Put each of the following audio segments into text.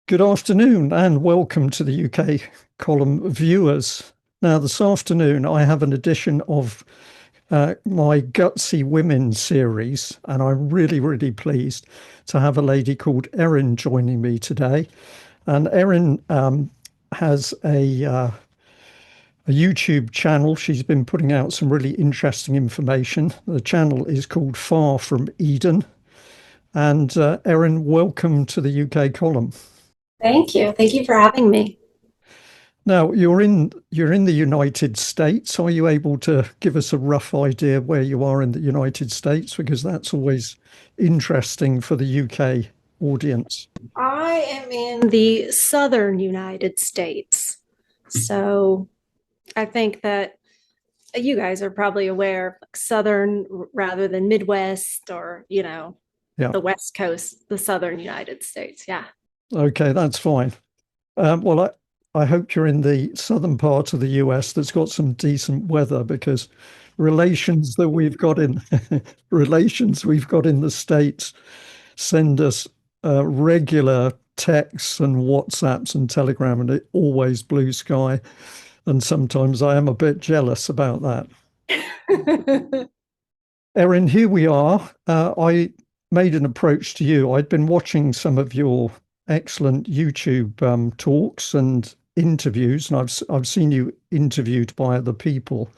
Good afternoon and welcome to the UK column viewers. Now, this afternoon I have an edition of my Gutsy Women series, and I'm really pleased to have a lady called Erin joining me today. And Erin has a YouTube channel. She's been putting out some really interesting information. The channel is called Far From Eden. And Erin, welcome to the UK column. Thank you. Thank you for having me. Now, you're in the United States. Are you able to give us a rough idea where you are in the United States? Because that's always interesting for the UK audience. I am in the southern United States. So I think that you guys are probably aware of like southern rather than Midwest or, Yeah. the West Coast, the southern United States. Yeah. Okay, that's fine. Well, I hope you're in the southern part of the US that's got some decent weather because relations that we've got in relations we've got in the States send us regular texts and WhatsApps and Telegram, and it always blue sky. And sometimes I am a bit jealous about that. Erin, here we are. I made an approach to you. I'd been watching some of your excellent YouTube talks and interviews, and I've seen you interviewed by other people.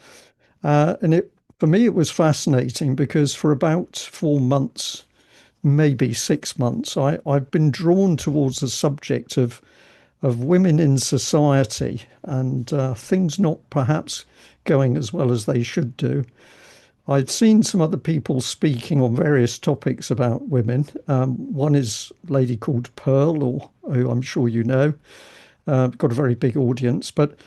And it for me it was fascinating because for about 4 months, maybe 6 months, I've been drawn towards the subject of women in society and things not perhaps going as well as they should do. I'd seen some other people speaking on various topics about women. One is a lady called Pearl, or who I'm sure you know, got a very big audience. But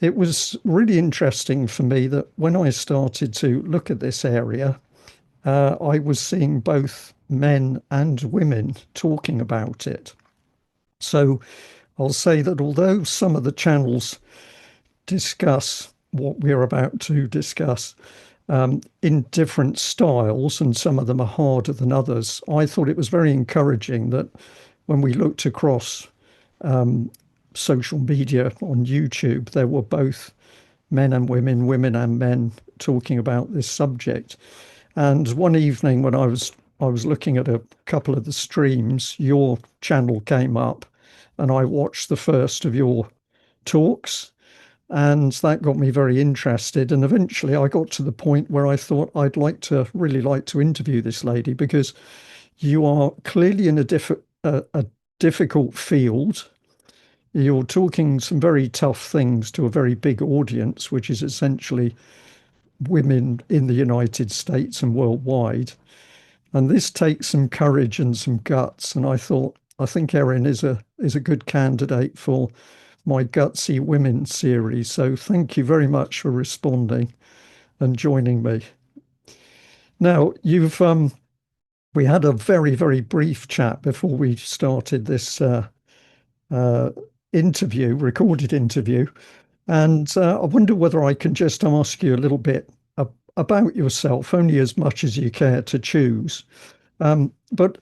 it was really interesting for me that when I started to look at this area, I was seeing both men and women talking about it. So I'll say that although some of the channels discuss what we're about to discuss in different styles, and some of them are harder than others, I thought it was very encouraging that when we looked across social media on YouTube, there were both men and women, women and men talking about this subject. And one evening when I was looking at a couple of the streams, your channel came up and I watched the first of your talks, and that got me very interested. And eventually I got to the point where I thought really like to interview this lady because you are clearly in a difficult field. You're talking some very tough things to a very big audience, which is essentially women in the United States and worldwide. And this takes some courage and some guts. And I think Erin is a good candidate for my Gutsy Women series. So thank you very much for responding and joining me. Now, you've we had a very brief chat before we started this uh, recorded interview, and I wonder whether I can just ask you a little bit about yourself, only as much as you care to choose. But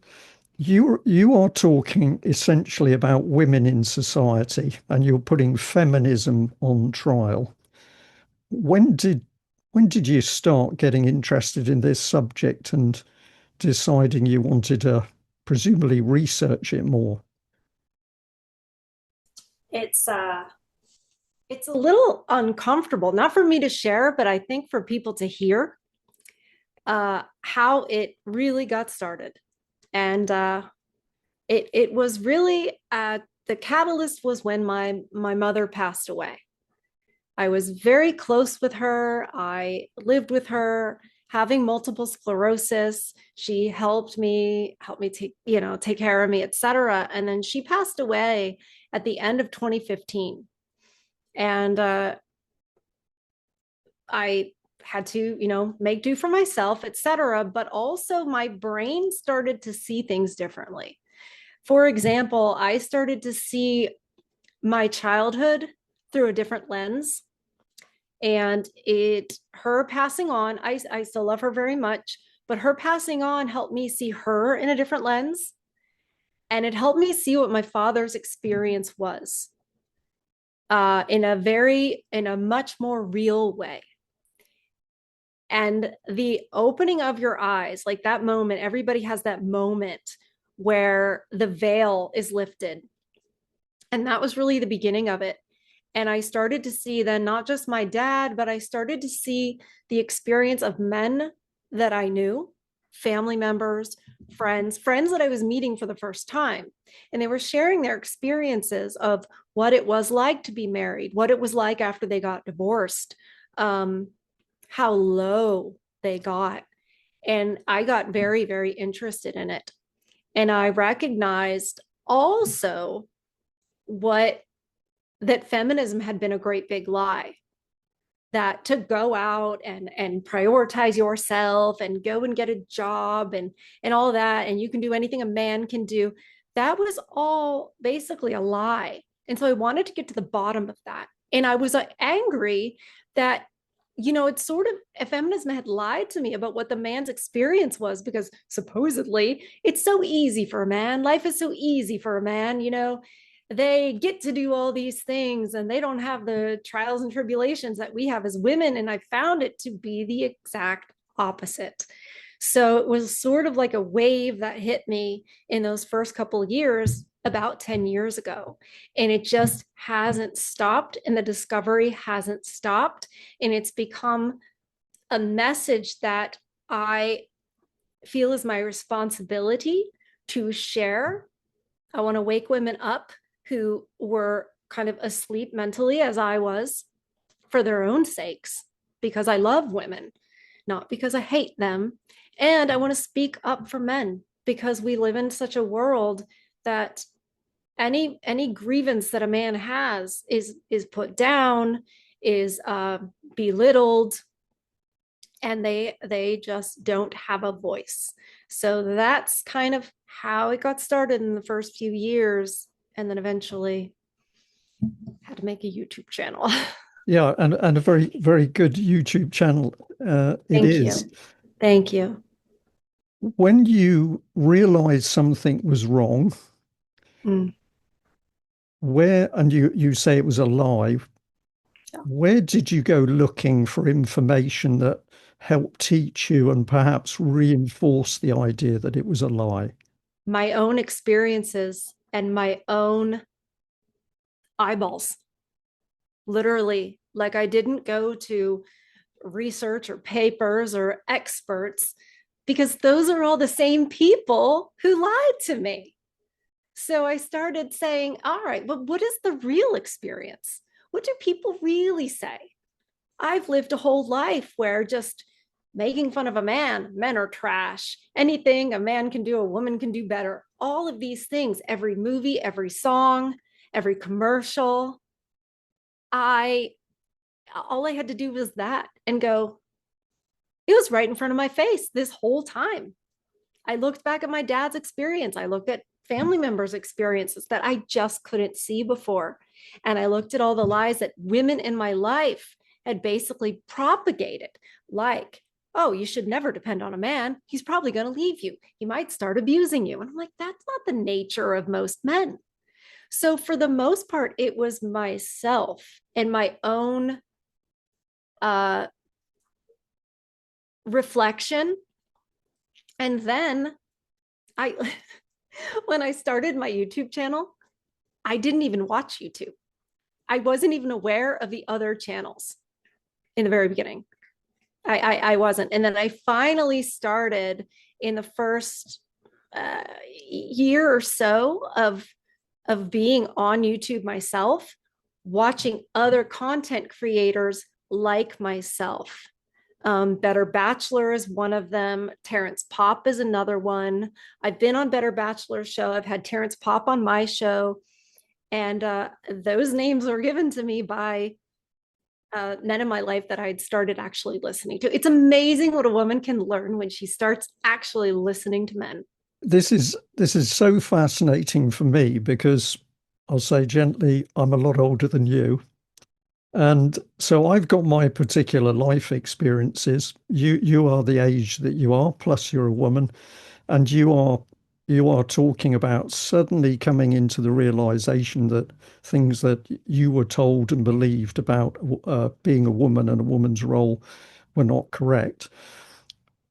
you are talking essentially about women in society, and you're putting feminism on trial. When did when did you start getting interested in this subject and deciding you wanted to presumably research it more? It's uh it's a little uncomfortable, not for me to share, but I think for people to hear how it really got started. And it was really the catalyst was when my mother passed away. I was very close with her. I lived with her, having multiple sclerosis. She helped me take care of me, etc. And then she passed away at the end of 2015. And I had to, make do for myself, etc. But also my brain started to see things differently. For example, I started to see my childhood through a different lens. And her passing on, I still love her very much, but her passing on helped me see her in a different lens. And it helped me see what my father's experience was in a much more real way. And the opening of your eyes, like that moment, everybody has that moment where the veil is lifted. And that was really the beginning of it. And I started to see then not just my dad, but I started to see the experience of men that I knew, family members, friends that I was meeting for the first time. And they were sharing their experiences of what it was like to be married, what it was like after they got divorced, um, how low they got. And I got very, very interested in it. And I recognized also what that feminism had been a great big lie, that to go out and prioritize yourself and go and get a job and all that, and you can do anything a man can do, that was all basically a lie. And so I wanted to get to the bottom of that. And I was angry that, it's sort of feminism had lied to me about what the man's experience was, because supposedly it's so easy for a man, life is so easy for a man, they get to do all these things and they don't have the trials and tribulations that we have as women. And I found it to be the exact opposite. So it was sort of like a wave that hit me in those first couple of years about 10 years ago. And it just hasn't stopped. And the discovery hasn't stopped. And it's become a message that I feel is my responsibility to share. I want to wake women up who were kind of asleep mentally as I was, for their own sakes, because I love women, not because I hate them. And I want to speak up for men, because we live in such a world that any grievance that a man has is put down, is belittled, and they just don't have a voice. So that's kind of how it got started in the first few years, and then eventually had to make a YouTube channel. Yeah, and a very, very good YouTube channel it Thank is. you. Thank you. When you realized something was wrong, Mm. and you say it was a lie, Yeah. where did you go looking for information that helped teach you and perhaps reinforce the idea that it was a lie? My own experiences and my own eyeballs, literally. Like, I didn't go to research or papers or experts, because those are all the same people who lied to me. So I started saying, all right, but what is the real experience? What do people really say? I've lived a whole life where just making fun of a man, men are trash. Anything a man can do, a woman can do better. All of these things, every movie, every song, every commercial. I all I had to do was that and go, it was right in front of my face this whole time. I looked back at my dad's experience. I looked at family members' experiences that I just couldn't see before. And I looked at all the lies that women in my life had basically propagated, like, oh, you should never depend on a man. He's probably going to leave you. He might start abusing you. And I'm like, that's not the nature of most men. So for the most part, it was myself and my own uh, reflection. And then I, when I started my YouTube channel, I didn't even watch YouTube. I wasn't even aware of the other channels in the very beginning. I wasn't. And then I finally started in the first year or so of being on YouTube myself, watching other content creators like myself. Better Bachelor is one of them. Terrence Popp is another one. I've been on Better Bachelor's show. I've had Terrence Popp on my show. And those names were given to me by men in my life that I had started actually listening to. It's amazing what a woman can learn when she starts actually listening to men. This is so fascinating for me because I'll say gently, I'm a lot older than you. And so I've got my particular life experiences. You are the age that you are, plus you're a woman, and you are you are talking about suddenly coming into the realization that things that you were told and believed about being a woman and a woman's role were not correct.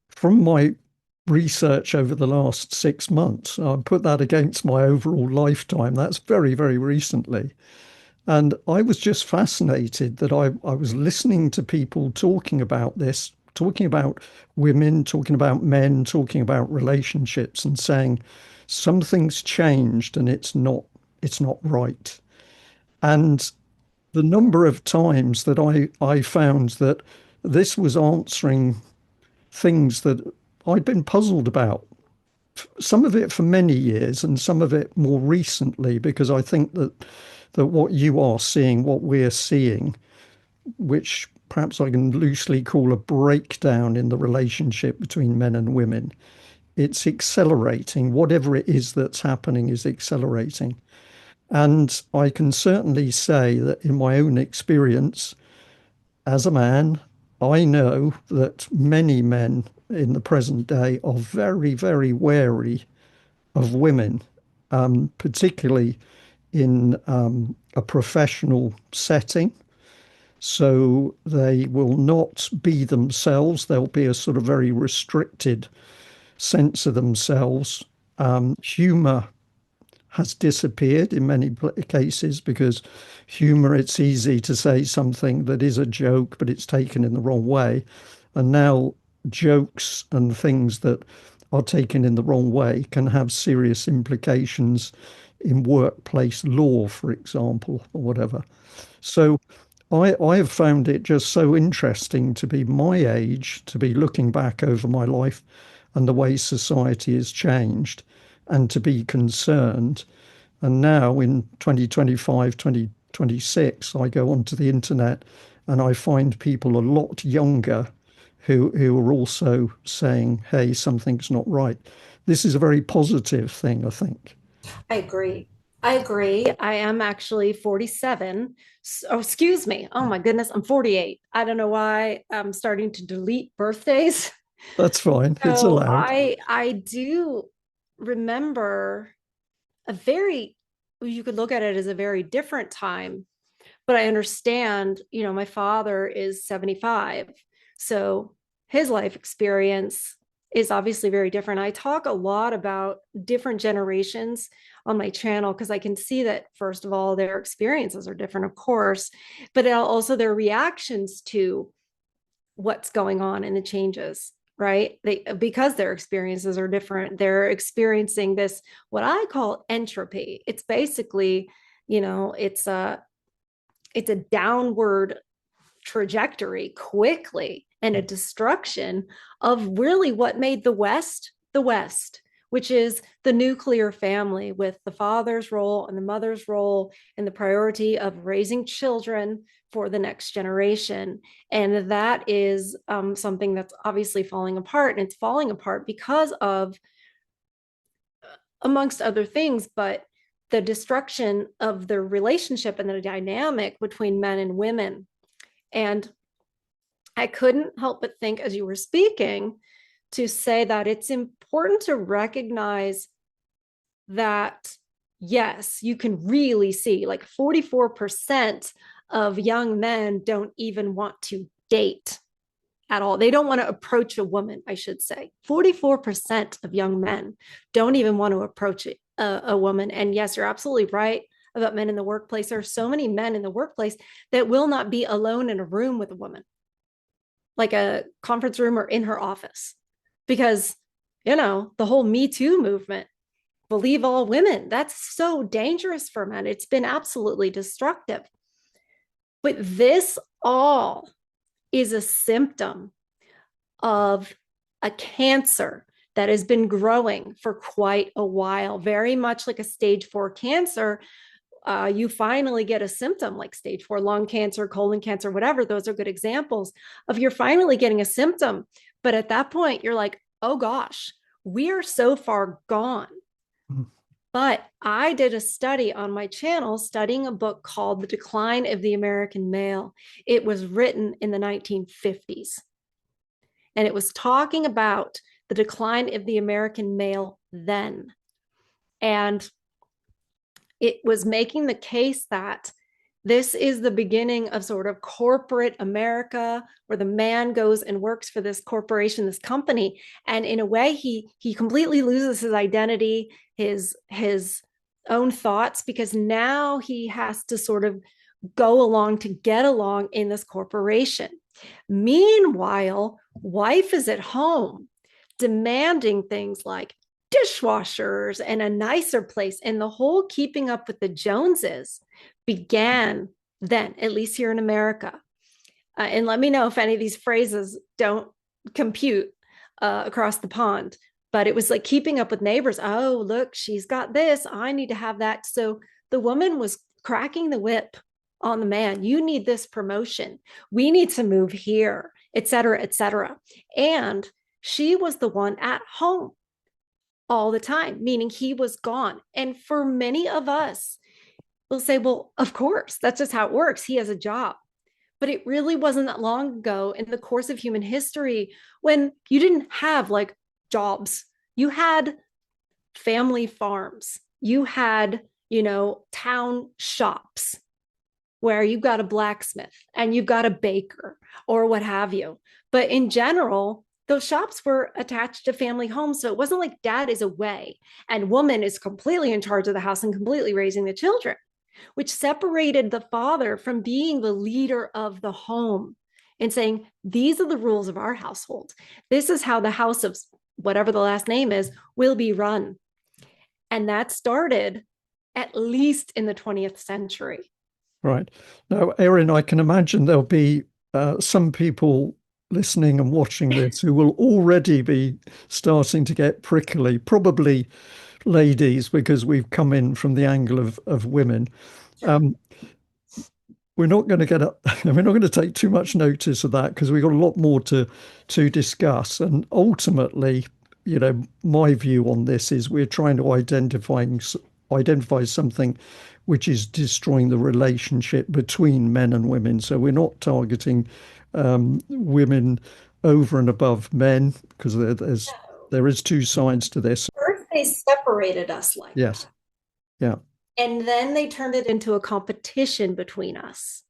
From my research over the last 6 months, I put that against my overall lifetime. That's very, very recently. And I was just fascinated that I was listening to people talking about this, talking about women, talking about men, talking about relationships, and saying something's changed and it's not right. And the number of times that I found that this was answering things that I'd been puzzled about, some of it for many years and some of it more recently, because I think that what you are seeing, what we're seeing, which perhaps I can loosely call a breakdown in the relationship between men and women, it's accelerating. Whatever it is that's happening is accelerating. And I can certainly say that in my own experience as a man, I know that many men in the present day are very, very wary of women, particularly in a professional setting. So they will not be themselves. There'll be a sort of very restricted sense of themselves. Humor has disappeared in many cases because humor, it's easy to say something that is a joke, but it's taken in the wrong way. And now jokes and things that are taken in the wrong way can have serious implications in workplace law, for example, or whatever. So I have found it just so interesting to be my age, to be looking back over my life and the way society has changed, and to be concerned. And now in 2025, 2026, I go onto the internet and I find people a lot younger who are also saying, hey, something's not right. This is a very positive thing, I think. I agree. I agree. I am actually 47. Oh, excuse me. Oh my goodness, I'm 48. I don't know why I'm starting to delete birthdays. That's fine. It's So allowed. I do remember a very, you could look at it as a very different time, but I understand, my father is 75. So his life experience is obviously very different. I talk a lot about different generations on my channel because I can see that, first of all, their experiences are different, of course, but also their reactions to what's going on and the changes, right? Because their experiences are different, they're experiencing this, what I call entropy. It's basically, it's a downward trajectory quickly, and a destruction of really what made the West, which is the nuclear family with the father's role and the mother's role and the priority of raising children for the next generation. And that is something that's obviously falling apart. And it's falling apart because of, amongst other things, but the destruction of the relationship and the dynamic between men and women. And I couldn't help but think as you were speaking to say that it's important to recognize that, yes, you can really see like 44% of young men don't even want to date at all. They don't want to approach a woman, I should say. 44% of young men don't even want to approach a woman. And yes, you're absolutely right about men in the workplace. There are so many men in the workplace that will not be alone in a room with a woman, like a conference room or in her office, because, the whole Me Too movement, believe all women, that's so dangerous for men. It's been absolutely destructive. But this all is a symptom of a cancer that has been growing for quite a while, very much like a stage 4 cancer. You finally get a symptom like stage 4 lung cancer, colon cancer, whatever. Those are good examples of you're finally getting a symptom. But at that point, you're like, oh gosh, we are so far gone. But I did a study on my channel studying a book called The Decline of the American Male. It was written in the 1950s, and it was talking about the decline of the American male then. And it was making the case that this is the beginning of sort of corporate America, where the man goes and works for this corporation, this company, and in a way he completely loses his identity, his own thoughts, because now he has to sort of go along to get along in this corporation. Meanwhile, wife is at home demanding things like dishwashers and a nicer place, and the whole keeping up with the Joneses began then, at least here in America. And let me know if any of these phrases don't compute across the pond. But it was like keeping up with neighbors. Oh, look, she's got this. I need to have that. So the woman was cracking the whip on the man. You need this promotion. We need to move here, et cetera, et cetera. And she was the one at home all the time, meaning he was gone. And for many of us, we'll say, well, of course, that's just how it works. He has a job. But it really wasn't that long ago in the course of human history when you didn't have like jobs. You had family farms. You had, town shops where you've got a blacksmith and you've got a baker or what have you. But in general, those shops were attached to family homes. So it wasn't like dad is away and woman is completely in charge of the house and completely raising the children, which separated the father from being the leader of the home and saying, these are the rules of our household. This is how the house of whatever the last name is will be run. And that started at least in the 20th century. Right. Now, Erin, I can imagine there'll be some people listening and watching this who will already be starting to get prickly, probably ladies, because we've come in from the angle of women. Sure. Um, we're not going to get up, we're not going to take too much notice of that because we've got a lot more to discuss. And ultimately, my view on this is we're trying to identify something which is destroying the relationship between men and women. So we're not targeting women over and above men because there is two sides to this. First, they separated us like Yes. that. Yeah. And then they turned it into a competition between us,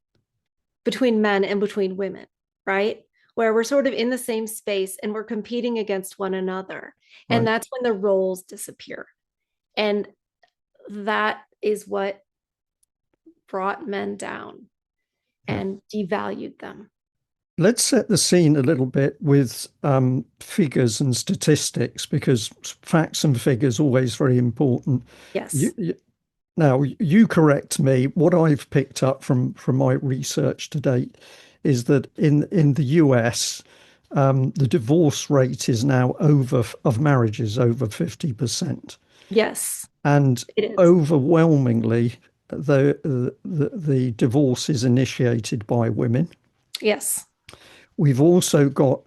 between men and between women, right? Where we're sort of in the same space and we're competing against one another. And Right. that's when the roles disappear. And that is what brought men down Yeah. and devalued them. Let's set the scene a little bit with figures and statistics because facts and figures are always very important. Yes. Now, you correct me. What I've picked up from my research to date is that in the US, the divorce rate is now of marriages over 50%, Yes, and it is. overwhelmingly, the divorce is initiated by women. Yes. We've also got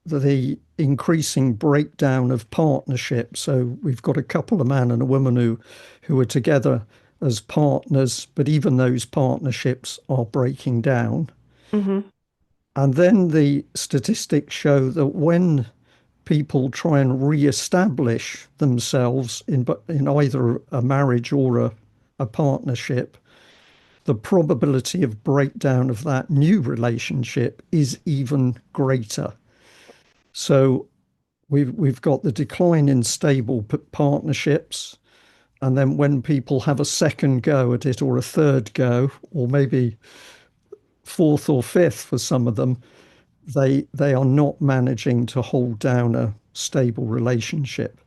the increasing breakdown of partnerships. So we've got a couple, a man and a woman who are together as partners, but even those partnerships are breaking down. Mm-hmm. And then the statistics show that when people try and re-establish themselves in either a marriage or a partnership, the probability of breakdown of that new relationship is even greater. So we've got the decline in stable partnerships, and then when people have a second go at it or a third go, or maybe fourth or fifth for some of them, they are not managing to hold down a stable relationship.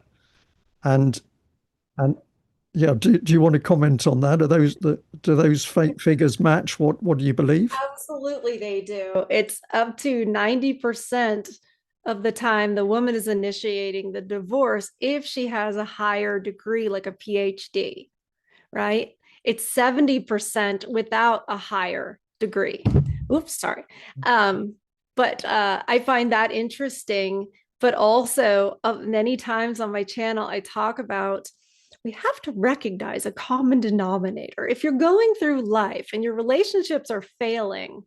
And and yeah, do you want to comment on that? Do those fake figures match what do you believe? Absolutely, they do. It's up to 90% of the time the woman is initiating the divorce if she has a higher degree, like a PhD, right? It's 70% without a higher degree. Oops, sorry. Um, but I find that interesting. But also, many times on my channel, I talk about we have to recognize a common denominator. If you're going through life and your relationships are failing,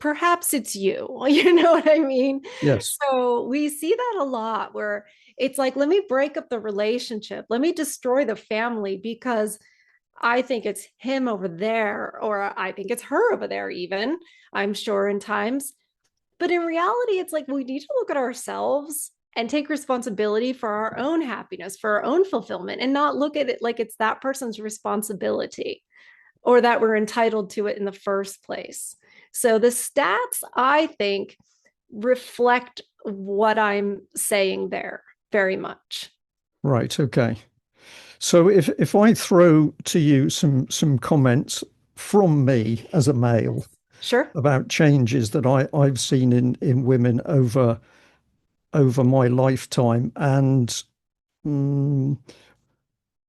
perhaps it's you. You know what I mean? Yes. So we see that a lot where it's like, let me break up the relationship, let me destroy the family because I think it's him over there, or I think it's her over there, even, I'm sure, in times. But in reality, it's like we need to look at ourselves and take responsibility for our own happiness, for our own fulfillment, and not look at it like it's that person's responsibility or that we're entitled to it in the first place. So the stats, I think, reflect what I'm saying there very much. Right. Okay. So if I throw to you some comments from me as a male Sure. about changes that I've seen in women over my lifetime, and mm,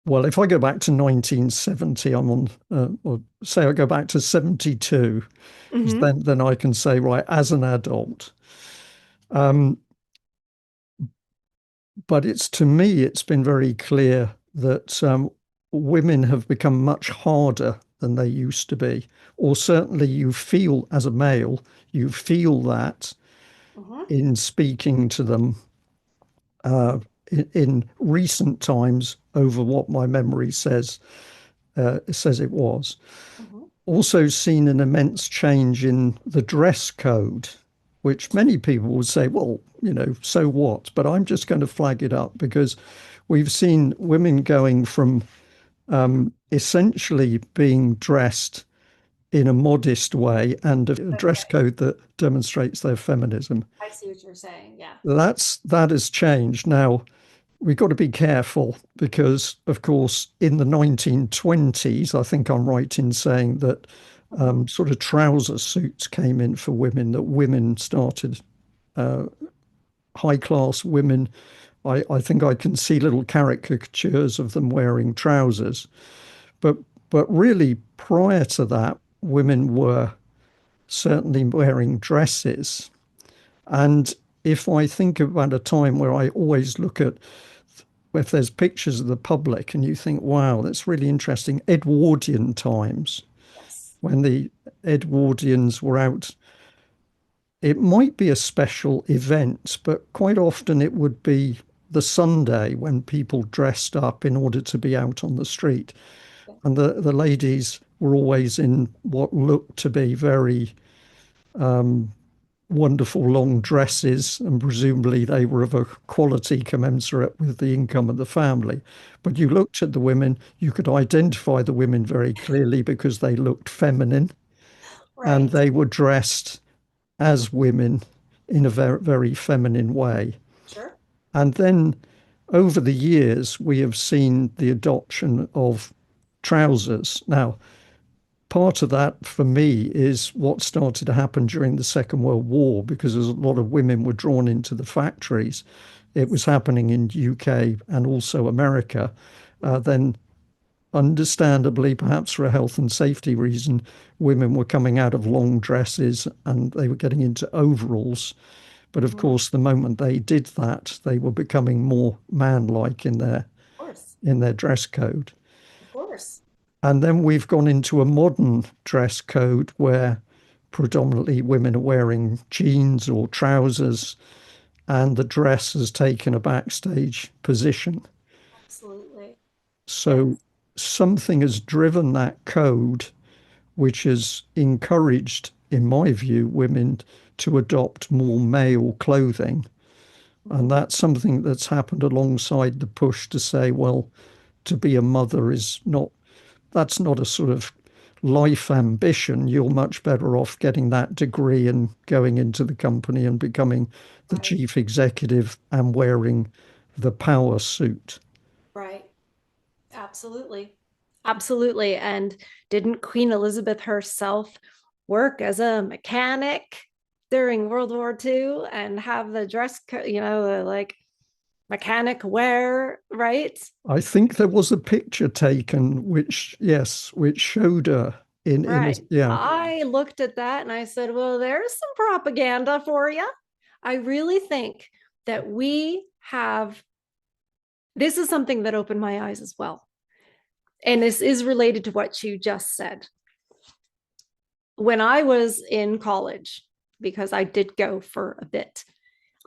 well, if I go back to 1970, I'm on, or say I go back to 72, because Mm-hmm. then I can say, right, as an adult. Um, but it's to me, it's been very clear that women have become much harder than they used to be, or certainly you feel as a male, you feel that Mm-hmm. in speaking to them uh, in recent times over what my memory says it was. Mm-hmm. Also seen an immense change in the dress code, which many people would say, well, so what? But I'm just going to flag it up because we've seen women going from essentially being dressed in a modest way and a dress Okay. code that demonstrates their feminism. I see what you're saying. Yeah. That has changed. Now, we've got to be careful because, of course, in the 1920s, I think I'm right in saying that Mm-hmm. sort of trouser suits came in for women, that women started, high class women. I think I can see little caricatures of them wearing trousers. But, but really, prior to that, women were certainly wearing dresses. And if I think about a time where I always look at if there's pictures of the public and you think, wow, that's really interesting. Edwardian times, Yes. when the Edwardians were out, it might be a special event, but quite often it would be the Sunday when people dressed up in order to be out on the street. Yeah. And the ladies were always in what looked to be very wonderful long dresses, and presumably they were of a quality commensurate with the income of the family. But you looked at the women, you could identify the women very clearly because they looked feminine and Right. they were dressed as women in a very, very feminine way. Sure. And then over the years, we have seen the adoption of trousers. Now, part of that for me is what started to happen during the Second World War because as a lot of women were drawn into the factories. It was happening in UK and also America. Then, understandably, perhaps for a health and safety reason, women were coming out of long dresses and they were getting into overalls. But of Mm-hmm. Of course, the moment they did that, they were becoming more man-like course. in their dress code. Of course. And then we've gone into a modern dress code where predominantly women are wearing jeans or trousers, and the dress has taken a backstage position. Absolutely. So Yes. something has driven that code, which has encouraged, in my view, women to adopt more male clothing. Mm-hmm. And that's something that's happened alongside the push to say, well, to be a mother is not that's not a sort of life ambition. You're much better off getting that degree and going into the company and becoming the Right. chief executive and wearing the power suit. Right. Absolutely. Absolutely. And didn't Queen Elizabeth herself work as a mechanic during World War II and have the dress, the like mechanic wear, right? I think there was a picture taken, which yes, which showed her in a, Right. yeah. I looked at that and I said, well, there's some propaganda for you. I really think that we have, this is something that opened my eyes as well. And this is related to what you just said. when I was in college, because I did go for a bit,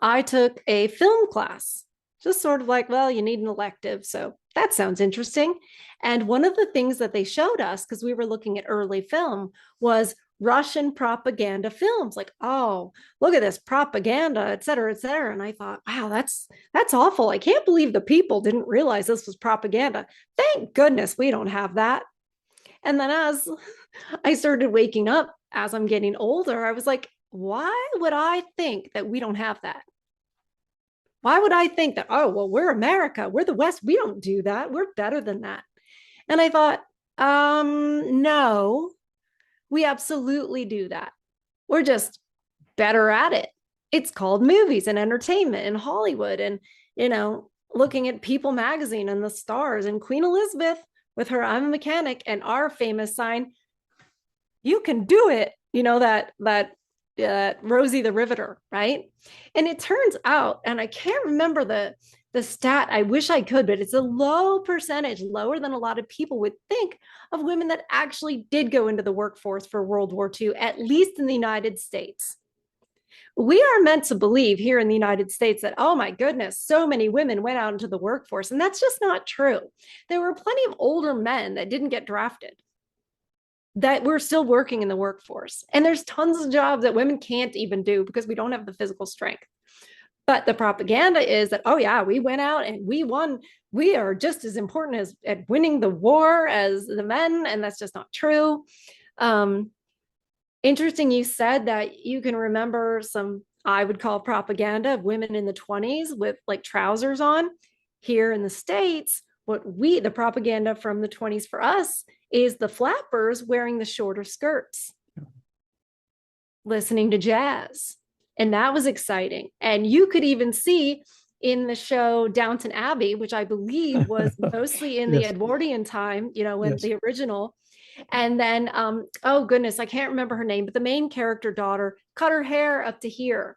I took a film class, just sort of like, well, you need an elective. So that sounds interesting. And one of the things that they showed us, because we were looking at early film, was Russian propaganda films. Like, oh, look at this propaganda, et cetera, et cetera. And I thought, wow, that's awful. I can't believe the people didn't realize this was propaganda. Thank goodness we don't have that. And then as I started waking up as I'm getting older, I was like, why would I think that we don't have that? Why would I think that, oh, well, we're America, we're the West, we don't do that, we're better than that? And I thought, no, we absolutely do that. We're just better at it. It's called movies and entertainment and Hollywood and, looking at People magazine and the stars and Queen Elizabeth with her I'm a mechanic and our famous sign, you can do it, that Rosie the Riveter, right? And it turns out, and I can't remember the stat, I wish I could, but it's a low percentage, lower than a lot of people would think, of women that actually did go into the workforce for World War II, at least in the United States. We are meant to believe here in the United States that, oh my goodness, so many women went out into the workforce, and that's just not true. There were plenty of older men that didn't get drafted, that we're still working in the workforce. And there's tons of jobs that women can't even do because we don't have the physical strength. But the propaganda is that, oh yeah, we went out and we won. We are just as important as at winning the war as the men. And that's just not true. Interesting, you said that you can remember some, I would call propaganda of women in the 20s with like trousers on. Here in the States, the propaganda from the 20s for us is the flappers wearing the shorter skirts, listening to jazz. And that was exciting. And you could even see in the show Downton Abbey, which I believe was mostly in the Yes, Edwardian time, when yes. the original. And then, oh goodness, I can't remember her name, but the main character daughter cut her hair up to here.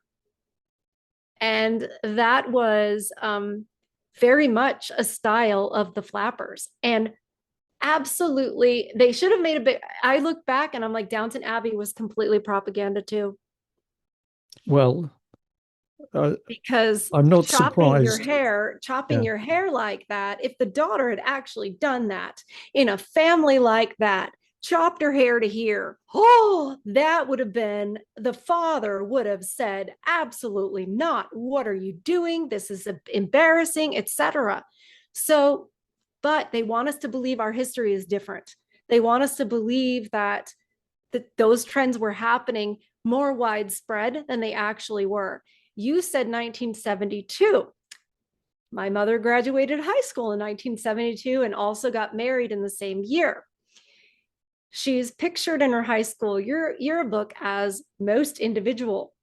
And that was very much a style of the flappers. And absolutely, they should have made a big, I look back and I'm like, Downton Abbey was completely propaganda too. Well, Because I'm not chopping your surprised. hair, chopping Yeah. your hair like that, if the daughter had actually done that in a family like that, chopped her hair to here, oh, that would have been, the father would have said, absolutely not. What are you doing? This is embarrassing, etc. So, but they want us to believe our history is different. They want us to believe that those trends were happening more widespread than they actually were. You said 1972. My mother graduated high school in 1972 and also got married in the same year. She's pictured in her high school yearbook as most individual.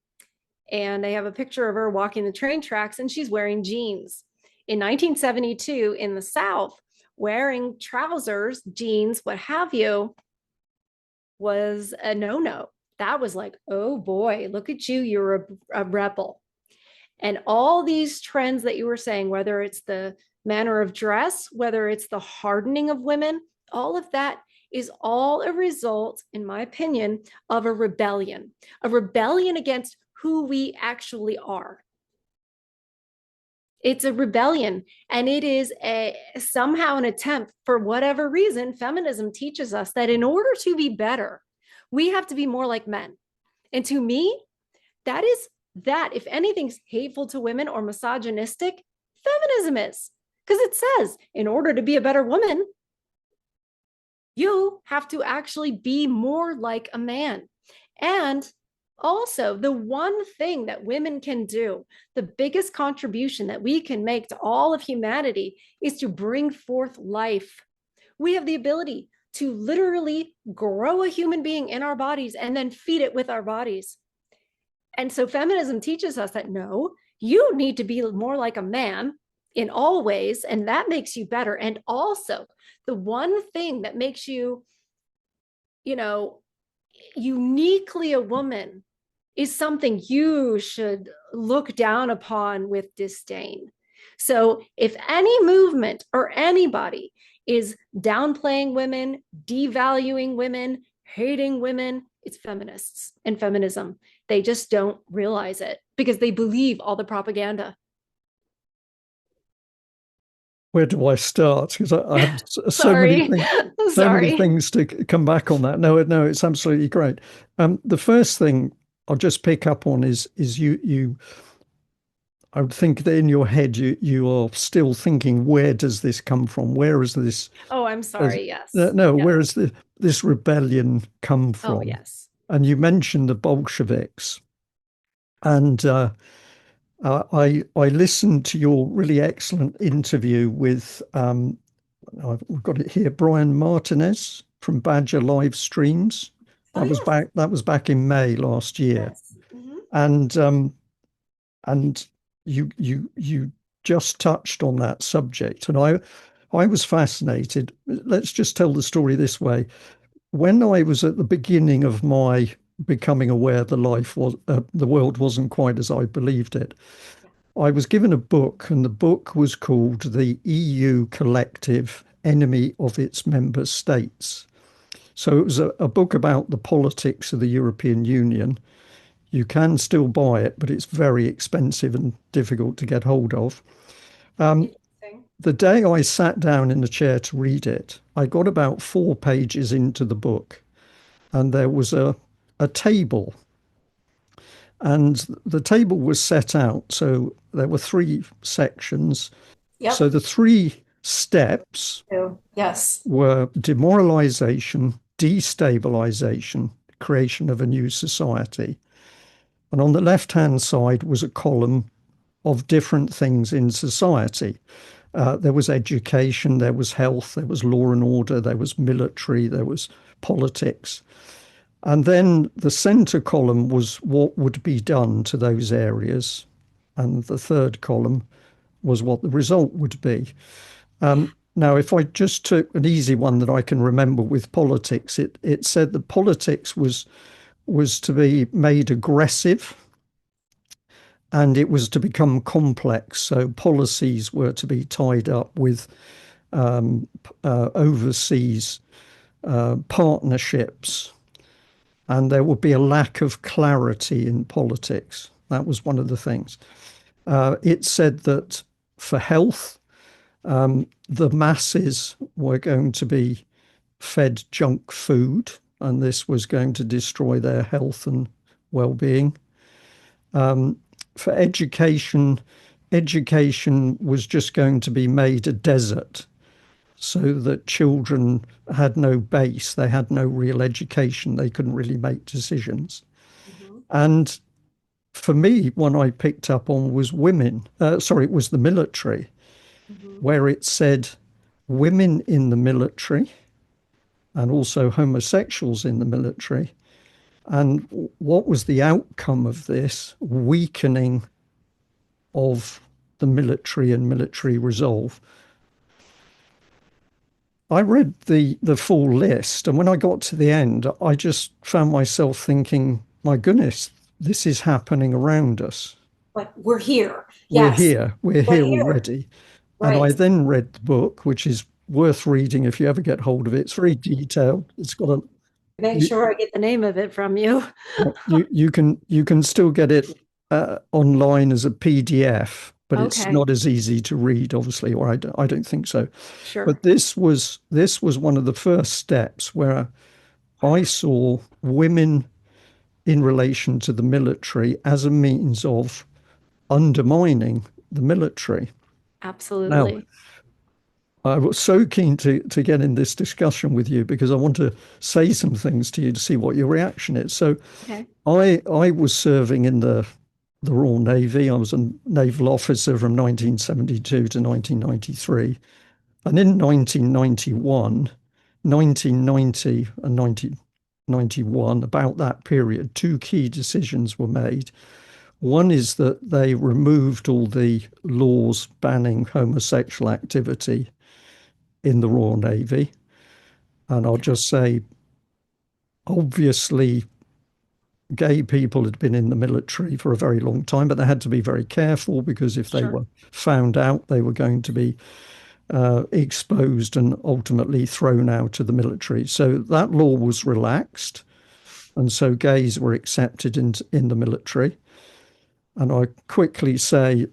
And they have a picture of her walking the train tracks and she's wearing jeans. In 1972, in the South, wearing trousers, jeans, what have you, was a no-no. That was like, oh boy, look at you, you're a rebel. And all these trends that you were saying, whether it's the manner of dress, whether it's the hardening of women, all of that is all a result, in my opinion, of a rebellion against who we actually are. It's a rebellion, and it is somehow an attempt, for whatever reason. Feminism teaches us that in order to be better, we have to be more like men. And to me, that if anything's hateful to women or misogynistic, feminism is. Because it says, in order to be a better woman, you have to actually be more like a man. And also, the one thing that women can do, the biggest contribution that we can make to all of humanity, is to bring forth life. We have the ability to literally grow a human being in our bodies and then feed it with our bodies. And so feminism teaches us that no, you need to be more like a man in all ways, and that makes you better. And also, the one thing that makes you, uniquely a woman is something you should look down upon with disdain. So if any movement or anybody is downplaying women, devaluing women, hating women, it's feminists and feminism. They just don't realize it because they believe all the propaganda. Where do I start? Because I have Sorry. so many Sorry. things to come back on that. No, no, it's absolutely great. The first thing I'll just pick up on is you. I would think that in your head you are still thinking, where does this come from? Where is this? Oh, I'm As, sorry. Yes. no, Yes. where is this rebellion come Oh, from? yes. And you mentioned the Bolsheviks, and I listened to your really excellent interview with we've got it here, Brian Martinez from Badger Live Streams. Oh, yes. That was back in May last year, Yes. Hmm. and and you just touched on that subject, and I was fascinated. Let's just tell the story this way. When I was at the beginning of my becoming aware the world wasn't quite as I believed it, I was given a book, and the book was called The EU Collective Enemy of Its Member States. So it was a book about the politics of the European Union. You can still buy it, but it's very expensive and difficult to get hold of. Interesting. The day I sat down in the chair to read it, I got about 4 pages into the book, and there was a table, and the table was set out. So there were three sections. So Yep. the three steps Oh, yes. were demoralization, destabilization, creation of a new society. And on the left hand side was a column of different things in society. There was education, there was health, there was law and order, there was military, there was politics. And then the center column was what would be done to those areas. And the third column was what the result would be. Now, if I just took an easy one that I can remember with politics, it said that politics was to be made aggressive and it was to become complex. So policies were to be tied up with overseas partnerships, and there would be a lack of clarity in politics. That was one of the things. It said that for health, the masses were going to be fed junk food, and this was going to destroy their health and well-being. For education, education was just going to be made a desert so that children had no base, they had no real education, they couldn't really make decisions. Mhm. And for me, one I picked up on was it was the military, Mhm. where it said women in the military and also homosexuals in the military. And what was the outcome of this? Weakening of the military and military resolve. I read the full list, and when I got to the end, I just found myself thinking, my goodness, this is happening around us. Like we're here. Yes. We're We're here here. already. And I Right. then read the book, which is worth reading if you ever get hold of it. It's very detailed. It's got a Make you, sure I get the name of it from you. you can still get it online as a PDF, but it's Okay. not as easy to read, obviously, or I don't think so. Sure. But this was one of the first steps where I saw women in relation to the military as a means of undermining the military. Now, Absolutely. I was so keen to get in this discussion with you because I want to say some things to you to see what your reaction is. So Okay. I was serving in the Royal Navy. I was a naval officer from 1972 to 1993. And in 1991, 1990 and 1991, about that period, two key decisions were made. One is that they removed all the laws banning homosexual activity in the Royal Navy. And I'll Okay. just say, obviously, gay people had been in the military for a very long time, but they had to be very careful because if they Sure. were found out, they were going to be exposed and ultimately thrown out of the military. So that law was relaxed. and so gays were accepted in the military. And I quickly say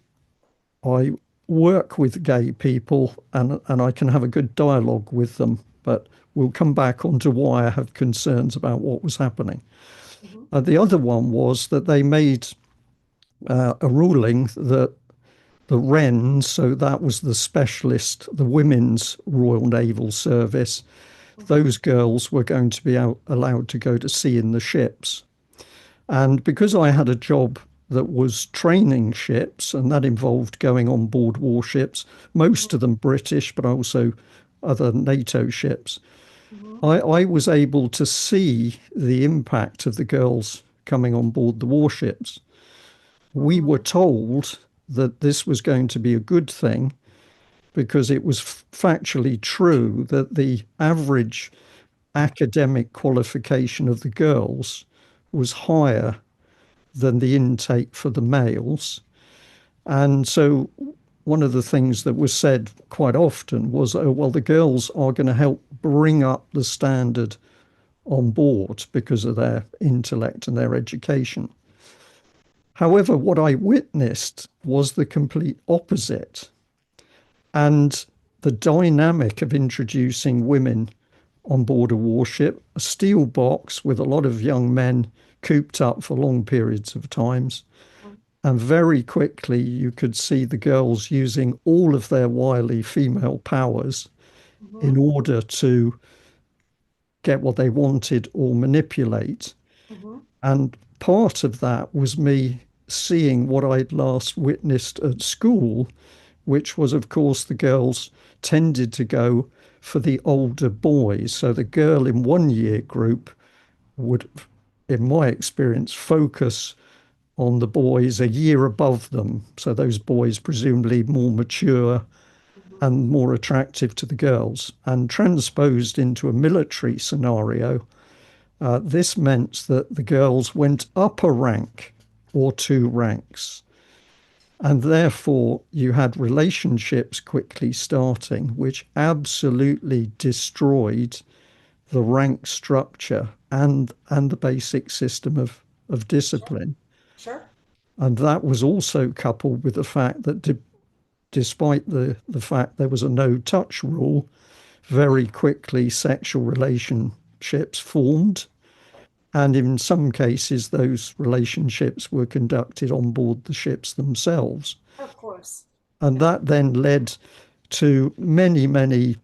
I work with gay people and I can have a good dialogue with them, but we'll come back onto why I have concerns about what was happening. Mhm. The other one was that they made a ruling that the Wrens, so that was the specialist, the Women's Royal Naval Service, Mhm. those girls were going to be allowed to go to sea in the ships. And because I had a job that was training ships, and that involved going on board warships, most of them British, but also other NATO ships, Mhm. I was able to see the impact of the girls coming on board the warships. We were Mhm. told that this was going to be a good thing because it was factually true that the average academic qualification of the girls was higher than the intake for the males. And so one of the things that was said quite often was, oh, well, the girls are going to help bring up the standard on board because of their intellect and their education. However, what I witnessed was the complete opposite. And the dynamic of introducing women on board a warship, a steel box with a lot of young men cooped up for long periods of times. And very quickly, you could see the girls using all of their wily female powers in Mhm. order to get what they wanted or manipulate. Mhm. And part of that was me seeing what I'd last witnessed at school, which was, of course, the girls tended to go for the older boys. So the girl in one year group would, in my experience, focus on the boys a year above them. So those boys, presumably more mature Mhm. and more attractive to the girls. And transposed into a military scenario, this meant that the girls went up a rank or two ranks. And therefore, you had relationships quickly starting, which absolutely destroyed the rank structure and the basic system of Sure. discipline. Sure. And that was also coupled with the fact that despite the fact there was a no touch rule, very quickly sexual relationships formed. And in some cases, those relationships were conducted on board the ships themselves. Of course. And Yeah. that then led to many, many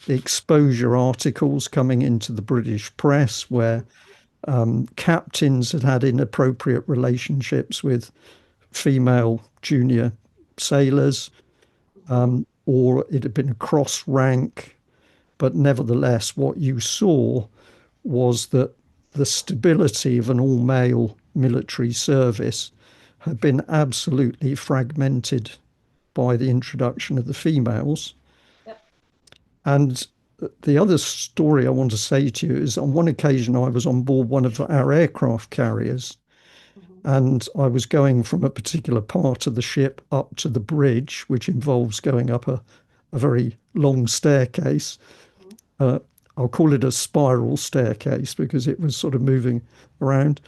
exposure articles coming into the British press where captains had had inappropriate relationships with female junior sailors, Mhm. or it had been a cross rank. But nevertheless, what you saw was that the stability of an all male military service had been absolutely fragmented by the introduction of the females. Yep. And the other story I want to say to you is on one occasion I was on board one of our aircraft carriers Mhm. and I was going from a particular part of the ship up to the bridge, which involves going up a very long staircase. Mhm. Uh, I'll call it a spiral staircase because it was sort of moving around.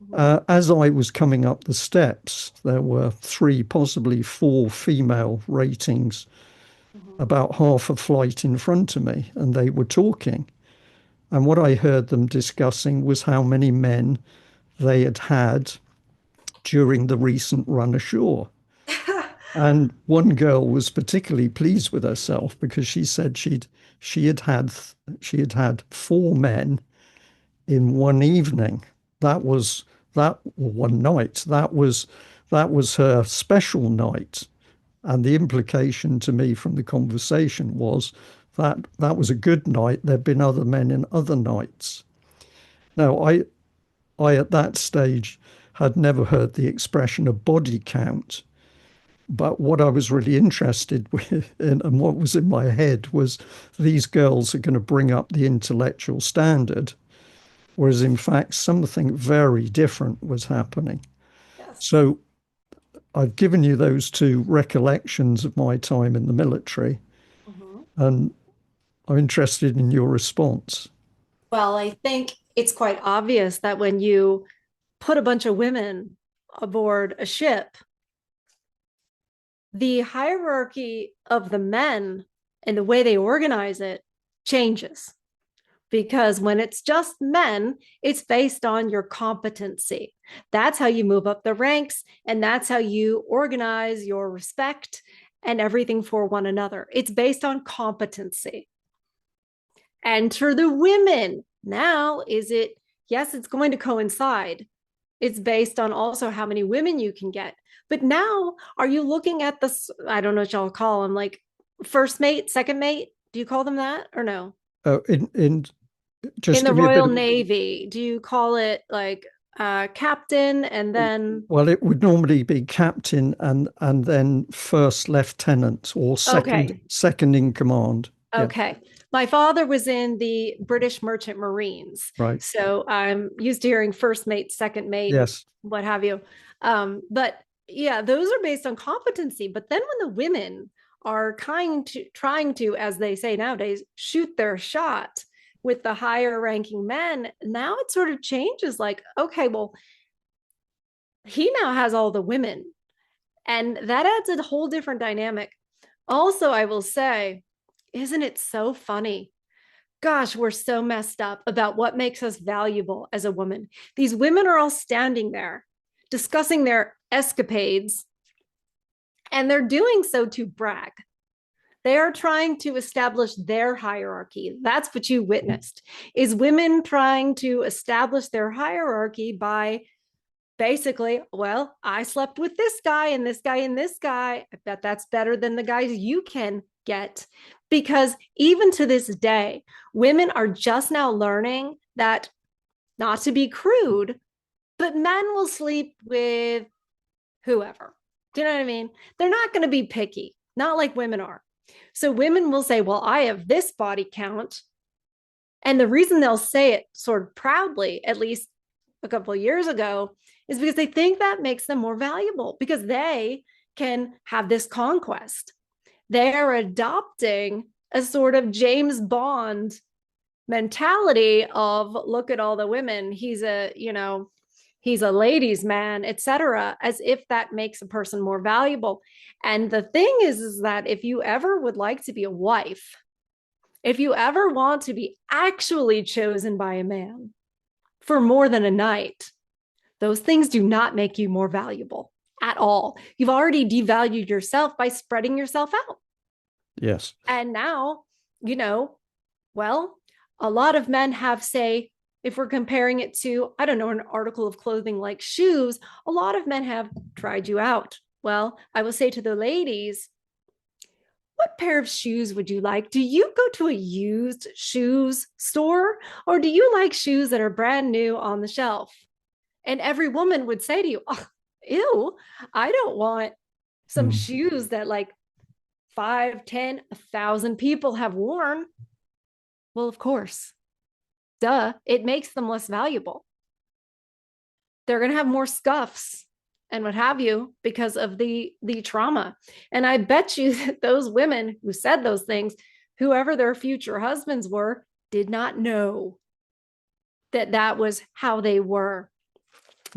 Mhm. As I was coming up the steps, there were three, possibly four female ratings Mhm. about half a flight in front of me, and they were talking. And what I heard them discussing was how many men they had had during the recent run ashore. And one girl was particularly pleased with herself because she said she had had she had had four men in one evening. That was that one night. That was her special night. And the implication to me from the conversation was that that was a good night. There'd been other men in other nights. Now, I at that stage had never heard the expression a body count, but what I was really interested with and what was in my head was these girls are going to bring up the intellectual standard, whereas in fact something very different was happening. Yes. So I've given you those two recollections of my time in the military, Mhm. and I'm interested in your response. Well, I think it's quite obvious that when you put a bunch of women aboard a ship, the hierarchy of the men and the way they organize it changes. Because when it's just men, it's based on your competency. That's how you move up the ranks, and that's how you organize your respect and everything for one another. It's based on competency. Enter the women. Now, is it, yes, it's going to coincide. It's based on also how many women you can get. But now, are you looking at this? I don't know what y'all call them, like first mate, second mate? Do you call them that or no? In In just the give me a bit Royal of. Navy, do you call it like captain and then Well, it would normally be captain and then first lieutenant or okay, second in command. Yeah, okay. My father was in the British Merchant Marines, right. so I'm used to hearing first mate, second mate, Yes. what have you. But yeah, those are based on competency. But then when the women are trying to, as they say nowadays, shoot their shot with the higher ranking men, now it sort of changes. Like, okay, well, he now has all the women, and that adds a whole different dynamic. Also, I will say, isn't it so funny? Gosh, we're so messed up about what makes us valuable as a woman. These women are all standing there discussing their escapades, and they're doing so to brag. They are trying to establish their hierarchy. That's what you witnessed, is women trying to establish their hierarchy by basically, well, I slept with this guy and this guy and this guy. I bet that's better than the guys you can get. Because even to this day, women are just now learning that, not to be crude, but men will sleep with whoever. Do you know what I mean? They're not going to be picky, not like women are. So women will say, well, I have this body count. And the reason they'll say it sort of proudly, at least a couple of years ago, is because they think that makes them more valuable because they can have this conquest. They are adopting a sort of James Bond mentality of, look at all the women, he's a ladies man, etc., as if that makes a person more valuable. And the thing is that if you ever would like to be a wife, if you ever want to be actually chosen by a man for more than a night, those things do not make you more valuable at all. You've already devalued yourself by spreading yourself out. Yes. And now, you know, well, a lot of men have, say, if we're comparing it to, I don't know, an article of clothing like shoes, a lot of men have tried you out. Well, I will say to the ladies, what pair of shoes would you like? Do you go to a used shoes store, or do you like shoes that are brand new on the shelf? And every woman would say to you, oh, ew, I don't want some Mm. shoes that like 5, 10, 1,000 people have worn. Well, of course, duh, it makes them less valuable. They're going to have more scuffs and what have you because of the trauma. And I bet you that those women who said those things, whoever their future husbands were, did not know that that was how they were.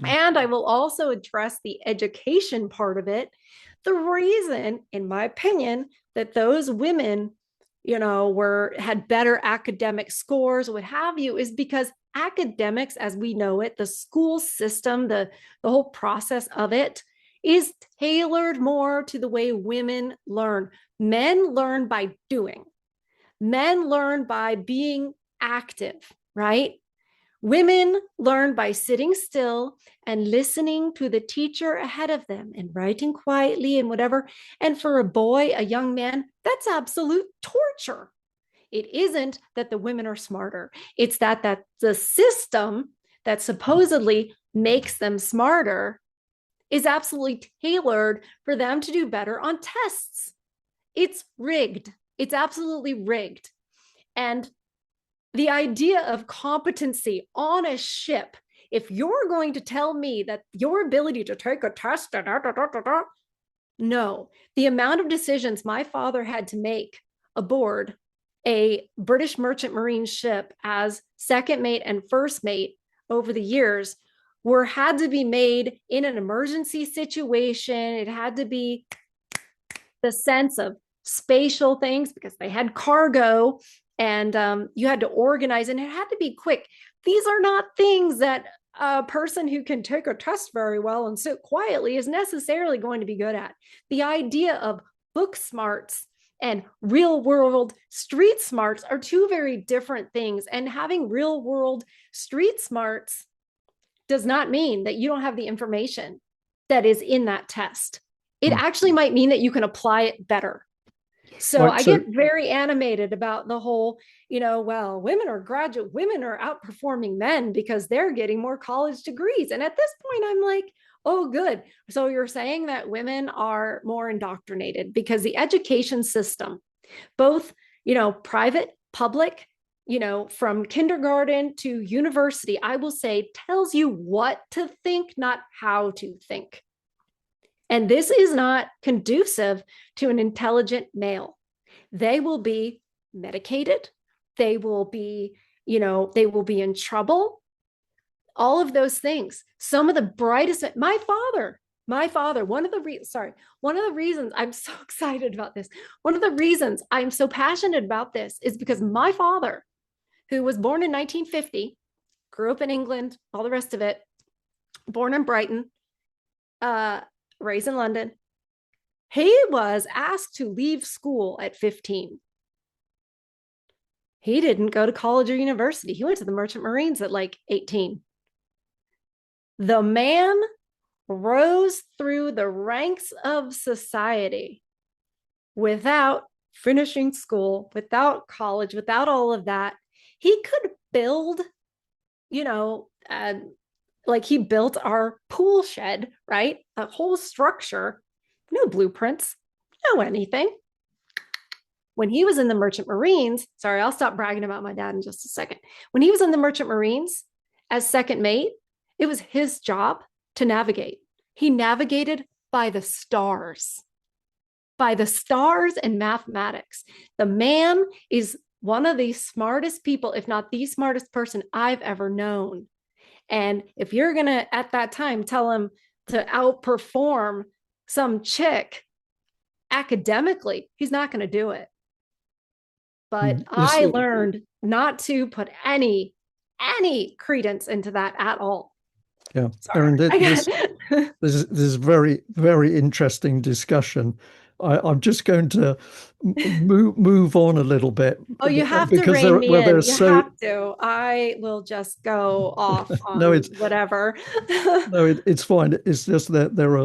And I will also address the education part of it. The reason, in my opinion, that those women, had better academic scores, what have you, is because academics, as we know it, the school system, the whole process of it, is tailored more to the way women learn. Men learn by doing. Men learn by being active, right? Women learn by sitting still and listening to the teacher ahead of them and writing quietly and whatever. And for a boy, a young man, that's absolute torture. It isn't that the women are smarter. It's that the system that supposedly makes them smarter is absolutely tailored for them to do better on tests. It's rigged. It's absolutely rigged. And the idea of competency on a ship, if you're going to tell me that your ability to take a test, no, the amount of decisions my father had to make aboard a British merchant marine ship as second mate and first mate over the years were had to be made in an emergency situation. It had to be the sense of spatial things because they had cargo, and you had to organize, and it had to be quick. These are not things that a person who can take a test very well and sit quietly is necessarily going to be good at. The idea of book smarts and real world street smarts are two very different things. And having real world street smarts does not mean that you don't have the information that is in that test. It Mm. actually might mean that you can apply it better. So Right. I So get very animated about the whole, well, women are outperforming men because they're getting more college degrees. And at this point, I'm like, oh, good. So you're saying that women are more indoctrinated because the education system, both, private, public, from kindergarten to university, I will say, tells you what to think, not how to think. And this is not conducive to an intelligent male. They will be medicated. They will be, they will be in trouble. All of those things. Some of the brightest, my father, one of the reasons I'm so excited about this, one of the reasons I'm so passionate about this is because my father, who was born in 1950, grew up in England, all the rest of it, born in Brighton, raised in London. He was asked to leave school at 15. He didn't go to college or university. He went to the Merchant Marines at like 18. The man rose through the ranks of society without finishing school, without college, without all of that. He could build, like he built our pool shed, right? A whole structure, no blueprints, no anything. When he was in the Merchant Marines, sorry, I'll stop bragging about my dad in just a second. When he was in the Merchant Marines as second mate, it was his job to navigate. He navigated by the stars and mathematics. The man is one of the smartest people, if not the smartest person I've ever known. And if you're going to, at that time, tell him to outperform some chick academically, he's not going to do it. But this, I learned not to put any credence into that at all. yeah, Sorry. Erin, I this got this is very, very interesting discussion. I'm just going to move on a little bit Oh, you have to because rein me there in. are You so have to. I will just go off no, on whatever. it's fine. It's just that there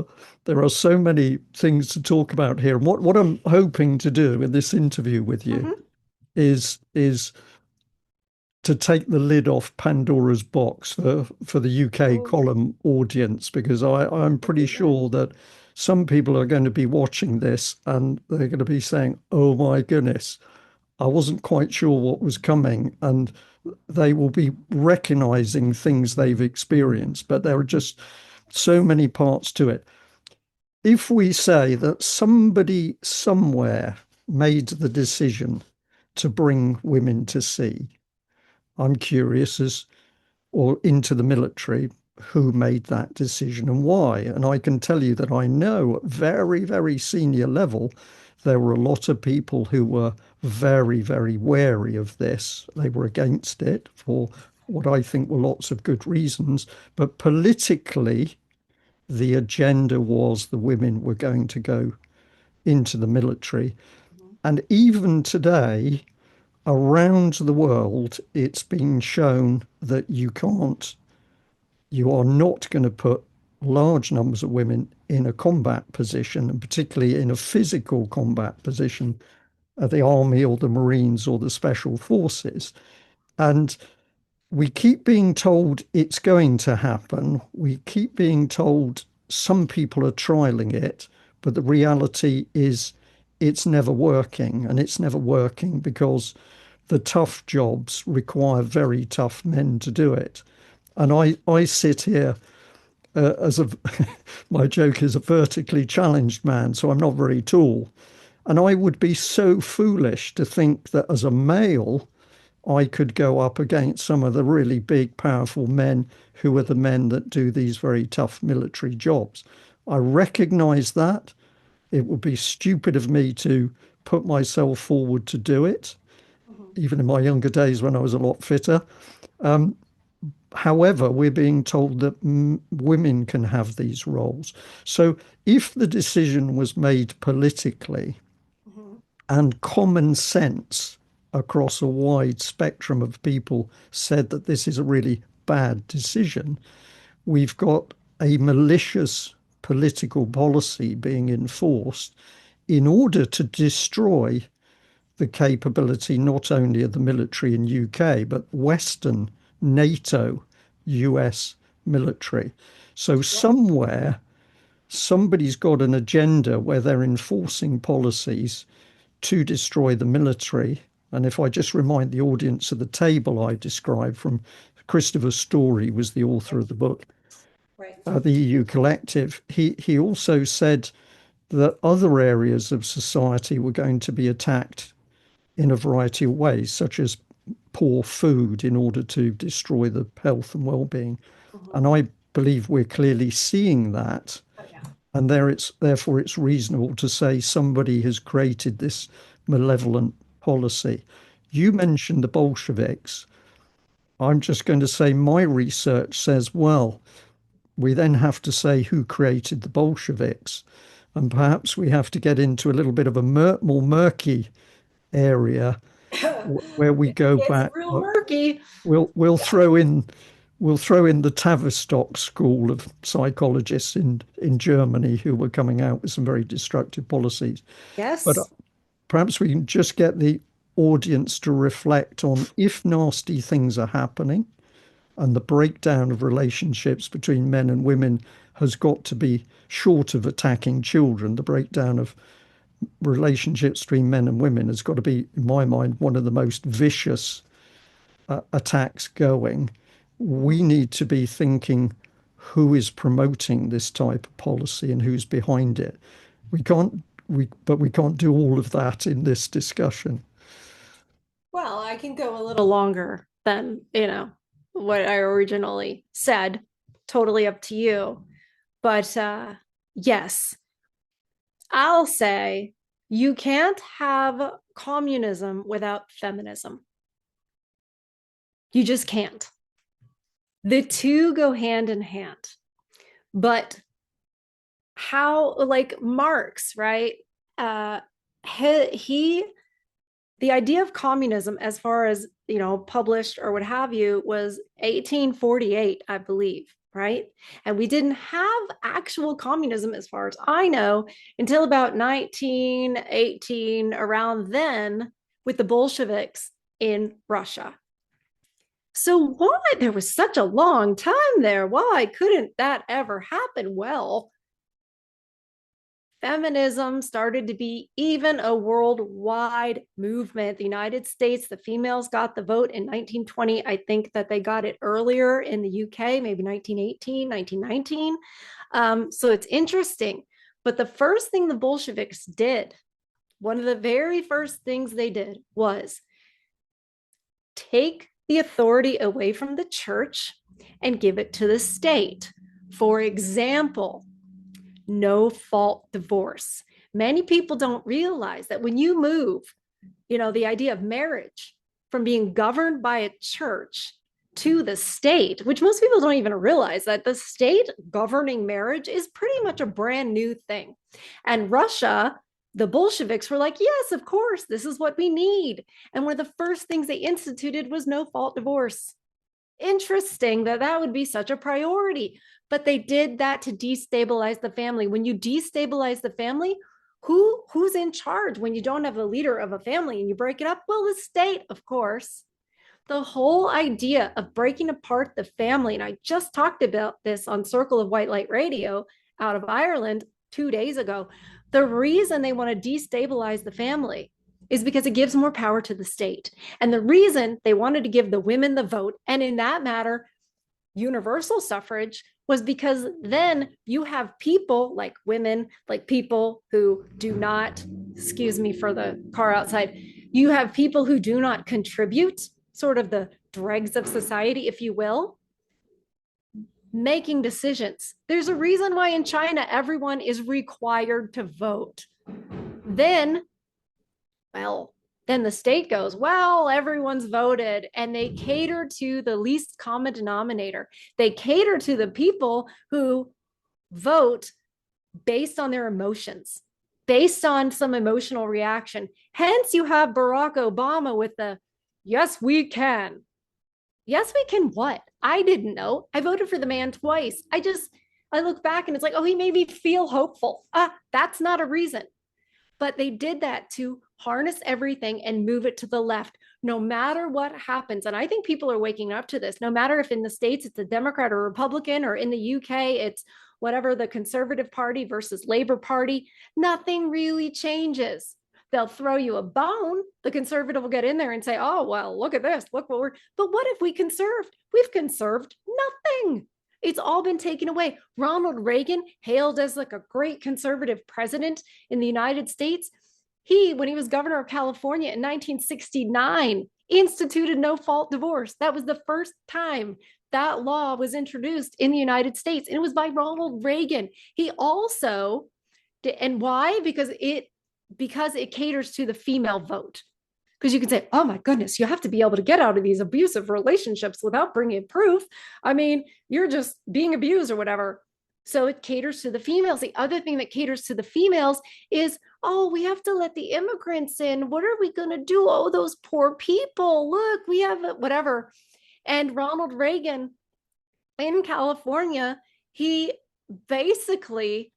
are so many things to talk about here. And what I'm hoping to do in this interview with you Mhm. is to take the lid off Pandora's box for the UK Oh, column audience, because I'm let's pretty do that. sure that some people are going to be watching this and they're going to be saying, "Oh my goodness, I wasn't quite sure what was coming," and they will be recognizing things they've experienced, but there are just so many parts to it. If we say that somebody somewhere made the decision to bring women to sea, I'm curious as or into the military, who made that decision and why. And I can tell you that I know at very, very senior level, there were a lot of people who were very, very wary of this. They were against it for what I think were lots of good reasons. But politically, the agenda was the women were going to go into the military. Mhm. And even today, around the world, it's been shown that you are not going to put large numbers of women in a combat position, and particularly in a physical combat position, at the army or the Marines or the special forces. And we keep being told it's going to happen. We keep being told some people are trialing it, but the reality is it's never working. And it's never working because the tough jobs require very tough men to do it. And I sit here as a my joke is a vertically challenged man, so I'm not very tall. And I would be so foolish to think that as a male, I could go up against some of the really big, powerful men who are the men that do these very tough military jobs. I recognize that. It would be stupid of me to put myself forward to do it, Mhm. even in my younger days when I was a lot fitter. However, we're being told that women can have these roles. So if the decision was made politically Mhm. and common sense across a wide spectrum of people said that this is a really bad decision, we've got a malicious political policy being enforced in order to destroy the capability not only of the military in UK, but Western NATO US military. So Yep. somewhere, somebody's got an agenda where they're enforcing policies to destroy the military. And if I just remind the audience of the table I described from Christopher Story was the author of the book, Right. the EU Collective, he also said that other areas of society were going to be attacked in a variety of ways, such as poor food in order to destroy the health and well-being. Mhm. And I believe we're clearly seeing that. Oh, yeah. And therefore it's reasonable to say somebody has created this malevolent policy. You mentioned the Bolsheviks. I'm just going to say my research says, well, we then have to say who created the Bolsheviks. And perhaps we have to get into a little bit of a more murky area where we It go gets back. real murky. We'll throw in the Tavistock school of psychologists in Germany who were coming out with some very destructive policies. But Yes. perhaps we can just get the audience to reflect on if nasty things are happening and the breakdown of relationships between men and women has got to be short of attacking children. The breakdown of relationships between men and women has got to be, in my mind, one of the most vicious attacks going. We Mhm. need to be thinking who is promoting this type of policy and who's behind it. We can't do all of that in this discussion. Well, I can go a little longer than, what I originally said. Totally up to you. But yes, I'll say you can't have communism without feminism. You just can't. The two go hand in hand. But how, like Marx, right? Uh, he the idea of communism, as far as published or what have you, was 1848, I believe, right? And we didn't have actual communism, as far as I know, until about 1918, around then, with the Bolsheviks in Russia. So why there was such a long time there? Why couldn't that ever happen? Well, feminism started to be even a worldwide movement. The United States, the females got the vote in 1920. I think that they got it earlier in the UK, maybe 1918, 1919. So it's interesting. But the first thing the Bolsheviks did, one of the very first things they did, was take the authority away from the church and give it to the state. For example, no fault divorce. Many people don't realize that when you move, the idea of marriage from being governed by a church to the state, which most people don't even realize that the state governing marriage is pretty much a brand new thing. And Russia, the Bolsheviks were like, yes, of course, this is what we need. And one of the first things they instituted was no fault divorce. Interesting that that would be such a priority, but they did that to destabilize the family. When you destabilize the family, who's in charge when you don't have a leader of a family and you break it up? Well, the state, of course. The whole idea of breaking apart the family, and I just talked about this on Circle of White Light Radio out of Ireland 2 days ago. The reason they want to destabilize the family is because it gives more power to the state. And the reason they wanted to give the women the vote, and in that matter, universal suffrage, was because then you have people like women, like people who do not excuse me for the car outside. You have people who do not contribute, sort of the dregs of society, if you will, making decisions. There's a reason why in China everyone is required to vote. Then, well, then the state goes, well, everyone's voted, and they cater to the least common denominator. They cater to the people who vote based on their emotions, based on some emotional reaction. Hence, you have Barack Obama with the yes, we can. Yes, we can what? I didn't know. I voted for the man twice. I look back and it's like, oh, he made me feel hopeful. That's not a reason. But they did that to harness everything and move it to the left, no matter what happens. And I think people are waking up to this, no matter if in the States it's a Democrat or Republican, or in the UK it's whatever, the Conservative Party versus Labor Party, nothing really changes. They'll throw you a bone. The conservative will get in there and say, oh, well, look at this. Look what we're, but what have we conserved? We've conserved nothing. It's all been taken away. Ronald Reagan, hailed as like a great conservative president in the United States, when he was governor of California in 1969, instituted no fault divorce. That was the first time that law was introduced in the United States, and it was by Ronald Reagan. He also did, and why? Because it caters to the female vote. Because you can say, oh my goodness, you have to be able to get out of these abusive relationships without bringing proof. I mean, you're just being abused or whatever. So it caters to the females. The other thing that caters to the females is, oh, we have to let the immigrants in. What are we going to do? Oh, those poor people. Look, we have whatever. And Ronald Reagan in California, he basically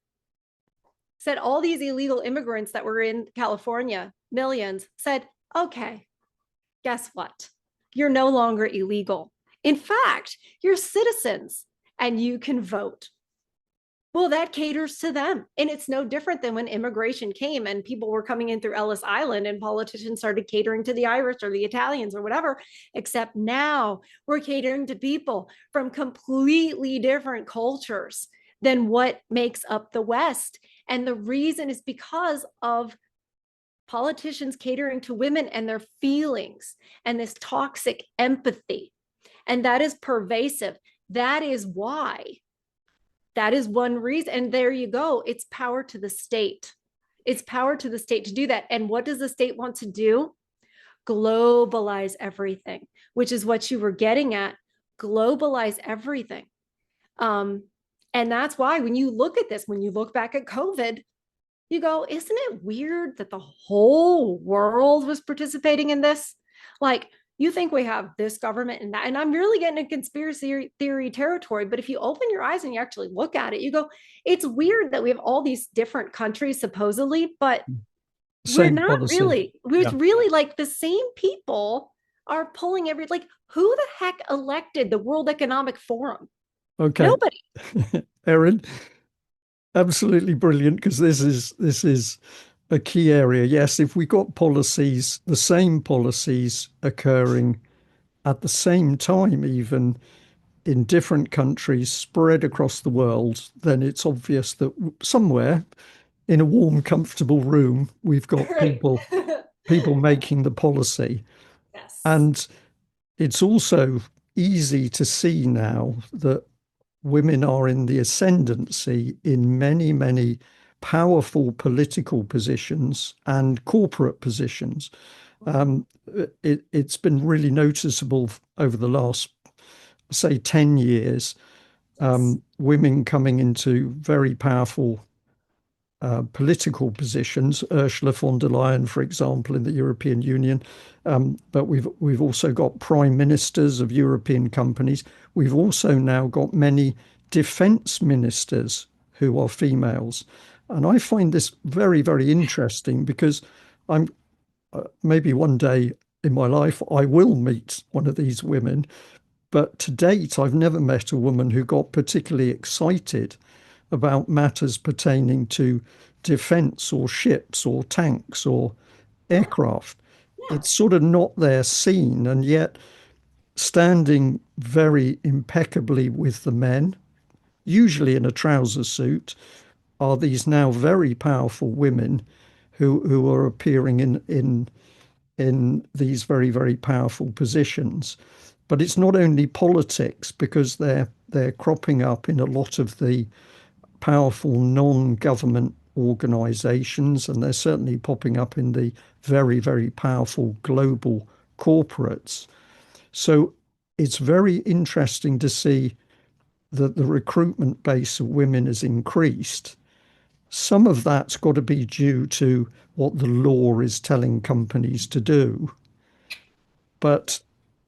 said all these illegal immigrants that were in California, millions, said, okay, guess what? You're no longer illegal. In fact, you're citizens and you can vote. Well, that caters to them. And it's no different than when immigration came and people were coming in through Ellis Island and politicians started catering to the Irish or the Italians or whatever, except now we're catering to people from completely different cultures than what makes up the West. And the reason is because of politicians catering to women and their feelings and this toxic empathy. And that is pervasive. That is why. That is one reason. And there you go. It's power to the state. It's power to the state to do that. And what does the state want to do? Globalize everything, which is what you were getting at. Globalize everything. And that's why when you look at this, when you look back at COVID, you go, isn't it weird that the whole world was participating in this? Like, you think we have this government and that, and I'm really getting into conspiracy theory territory, but if you open your eyes and you actually look at it, you go, it's weird that we have all these different countries supposedly, but we're Same not policy. really. It's Yeah. really like the same people are pulling like, who the heck elected the World Economic Forum? Okay. Nobody. Erin, absolutely brilliant, because this is a key area. Yes, if we got policies, the same policies occurring at the same time, even in different countries spread across the world, then it's obvious that somewhere in a warm, comfortable room, we've got Right. people making the policy. Yes. And it's also easy to see now that women are in the ascendancy in many, many powerful political positions and corporate positions. Um, it's been really noticeable over the last, say, 10 years, Yes. women coming into very powerful political positions. Ursula von der Leyen, for example, in the European Union. But we've also got prime ministers of European companies. We've also now got many defence ministers who are females. And I find this very, very interesting, because I'm maybe one day in my life I will meet one of these women. But to date, I've never met a woman who got particularly excited about matters pertaining to defence or ships or tanks or Yeah. aircraft. Yeah. It's sort of not their scene, and yet standing very impeccably with the men, usually in a trouser suit, are these now very powerful women who are appearing in these very, very powerful positions. But it's not only politics, because they're cropping up in a lot of the powerful non-government organizations, and they're certainly popping up in the very, very powerful global corporates. So it's very interesting to see that the recruitment base of women has increased. Some of that's got to be due to what the law is telling companies to do. But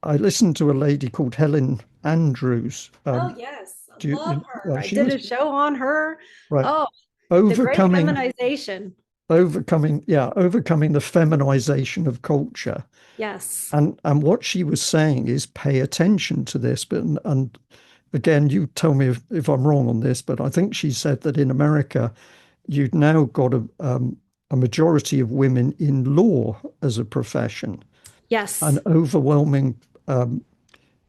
I listened to a lady called Helen Andrews. Oh, yes. Do Love you, her. I she did was a show on her. right. Oh, the great Overcoming, feminization. overcoming the feminization of culture. Yes. And what she was saying is pay attention to this. But and again, you tell me if I'm wrong on this, but I think she said that in America, you'd now got a majority of women in law as a profession, an Yes. overwhelming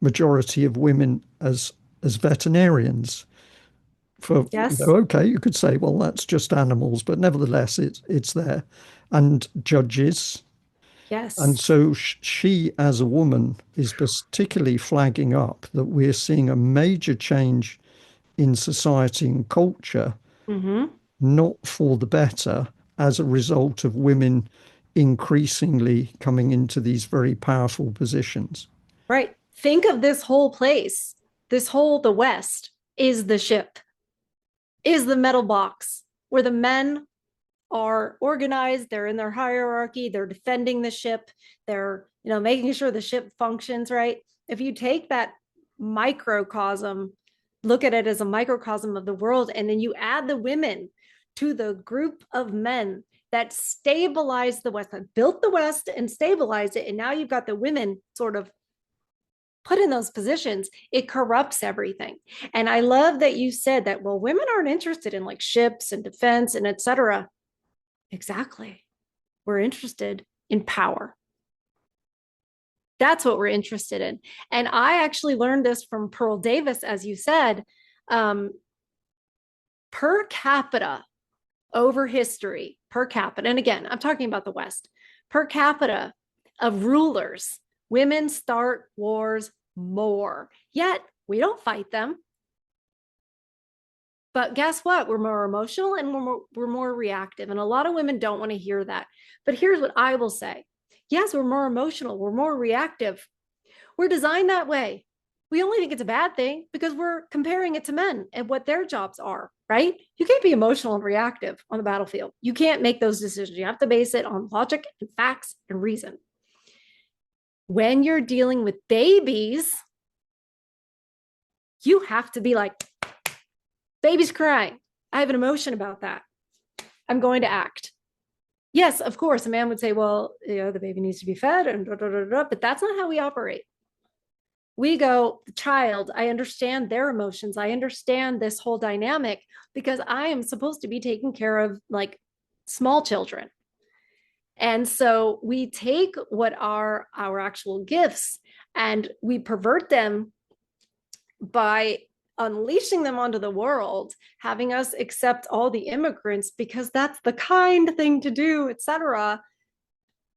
majority of women as veterinarians. For Yes. okay, you could say, well, that's just animals, but nevertheless, it's there, and judges. And Yes. so she, as a woman, is particularly flagging up that we're seeing a major change in society and culture, Mm-hmm. not for the better, as a result of women increasingly coming into these very powerful positions. Right. Think of this whole place. The West is the ship, is the metal box where the men are organized, they're in their hierarchy, they're defending the ship, they're, making sure the ship functions right. If you take that microcosm, look at it as a microcosm of the world, and then you add the women to the group of men that stabilized the West, that built the West and stabilized it, and now you've got the women sort of put in those positions, it corrupts everything. And I love that you said that, well, women aren't interested in like ships and defense and etc. Exactly. We're interested in power. That's what we're interested in. And I actually learned this from Pearl Davis, as you said, um, per capita over history, per capita. And again, I'm talking about the West, per capita of rulers, women start wars more. Yet we don't fight them. But guess what? We're more emotional and we're more reactive. And a lot of women don't want to hear that. But here's what I will say. Yes, we're more emotional. We're more reactive. We're designed that way. We only think it's a bad thing because we're comparing it to men and what their jobs are, right? You can't be emotional and reactive on the battlefield. You can't make those decisions. You have to base it on logic and facts and reason. When you're dealing with babies, you have to be like, baby's crying. I have an emotion about that. I'm going to act. Yes, of course, a man would say, well, the baby needs to be fed, and but that's not how we operate. We go, child, I understand their emotions. I understand this whole dynamic because I am supposed to be taking care of like small children. And so we take what are our actual gifts and we pervert them by unleashing them onto the world, having us accept all the immigrants because that's the kind thing to do, etc.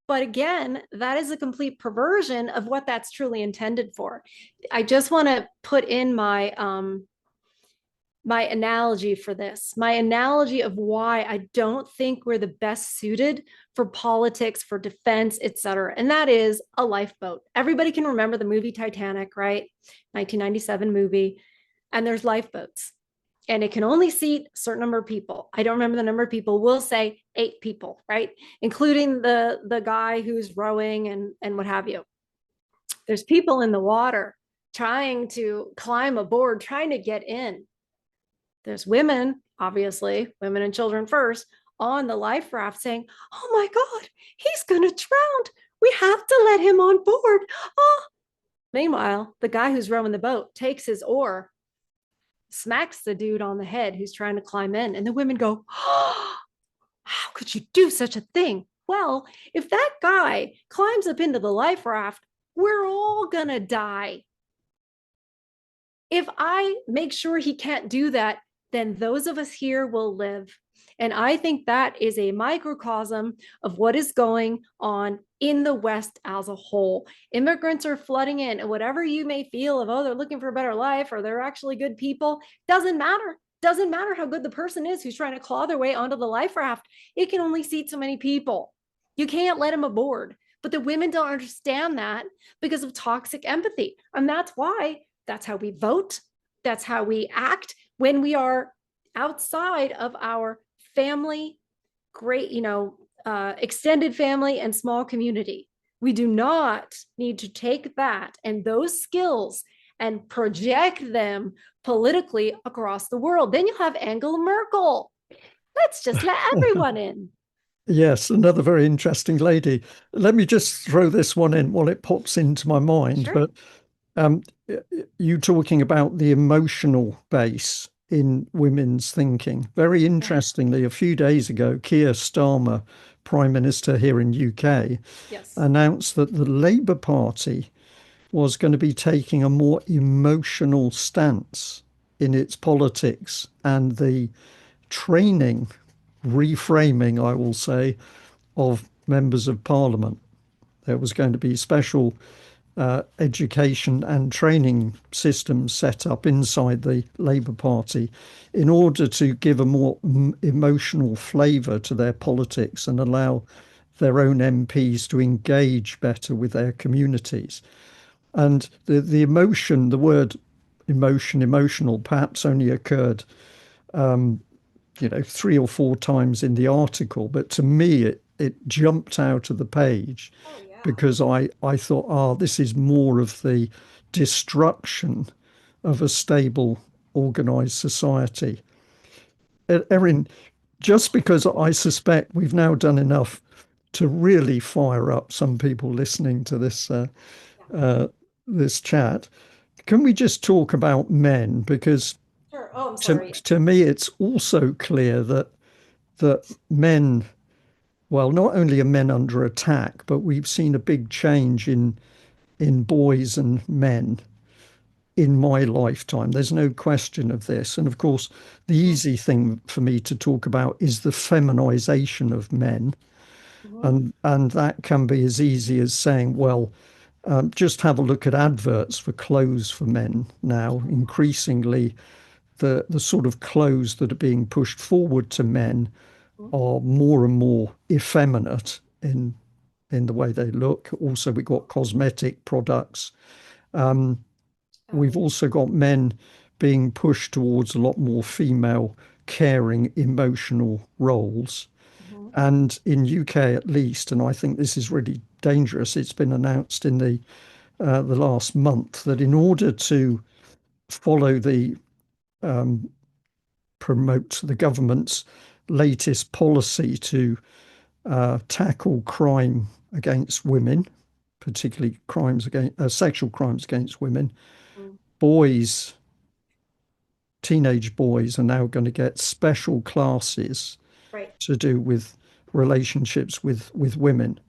But again, that is a complete perversion of what that's truly intended for. I just want to put in my analogy for this, my analogy of why I don't think we're the best suited for politics, for defense, etc. And that is a lifeboat. Everybody can remember the movie Titanic, right? 1997 movie. And there's lifeboats. And it can only seat a certain number of people. I don't remember the number of people. We'll say 8 people, right? Including the guy who's rowing and what have you. There's people in the water trying to climb aboard, trying to get in. There's women, obviously, women and children first, on the life raft saying, oh my God, he's going to drown. We have to let him on board. Oh. Meanwhile, the guy who's rowing the boat takes his oar, smacks the dude on the head who's trying to climb in. And the women go, oh, how could you do such a thing? Well, if that guy climbs up into the life raft, we're all going to die. If I make sure he can't do that, then those of us here will live. And I think that is a microcosm of what is going on in the West as a whole. Immigrants are flooding in, and whatever you may feel of, oh, they're looking for a better life or they're actually good people, doesn't matter. Doesn't matter how good the person is who's trying to claw their way onto the life raft. It can only seat so many people. You can't let them aboard. But the women don't understand that because of toxic empathy. And that's how we vote. That's how we act when we are outside of our family, great, extended family and small community. We do not need to take that and those skills and project them politically across the world. Then you'll have Angela Merkel. Let's just let everyone in. Yes, another very interesting lady. Let me just throw this one in while it pops into my mind. Sure. But um, you talking about the emotional base in women's thinking. Very Yeah. interestingly, a few days ago, Keir Starmer, Prime Minister here in UK, Yes. announced that the Labour Party was going to be taking a more emotional stance in its politics and the training, reframing, I will say, of members of parliament. There was going to be special education and training systems set up inside the Labour Party in order to give a more emotional flavour to their politics and allow their own MPs to engage better with their communities. And the emotion, the word emotion, emotional, perhaps only occurred, 3 or 4 times in the article, but to me, it jumped out of the page Oh, yeah. because I thought, this is more of the destruction of a stable, organized society. Erin, just because I suspect we've now done enough to really fire up some people listening to Yeah. uh, this chat, can we just talk about men? Because Sure. Oh, I'm to, sorry. to me, it's also clear that men, well, not only are men under attack, but we've seen a big change in boys and men in my lifetime. There's no question of this. And of course, the easy thing for me to talk about is the feminization of men. Mm-hmm. And that can be as easy as saying, well, just have a look at adverts for clothes for men now. Increasingly, the sort of clothes that are being pushed forward to men are more and more effeminate in the way they look. Also, we've got cosmetic products. Oh, We've yeah. also got men being pushed towards a lot more female, caring, emotional roles. Mm-hmm. And in UK at least, and I think this is really dangerous, it's been announced in the last month that in order to follow the promote the government's latest policy to tackle crime against women, particularly crimes against sexual crimes against women, Mm. boys, teenage boys are now going to get special classes Right. to do with relationships with women.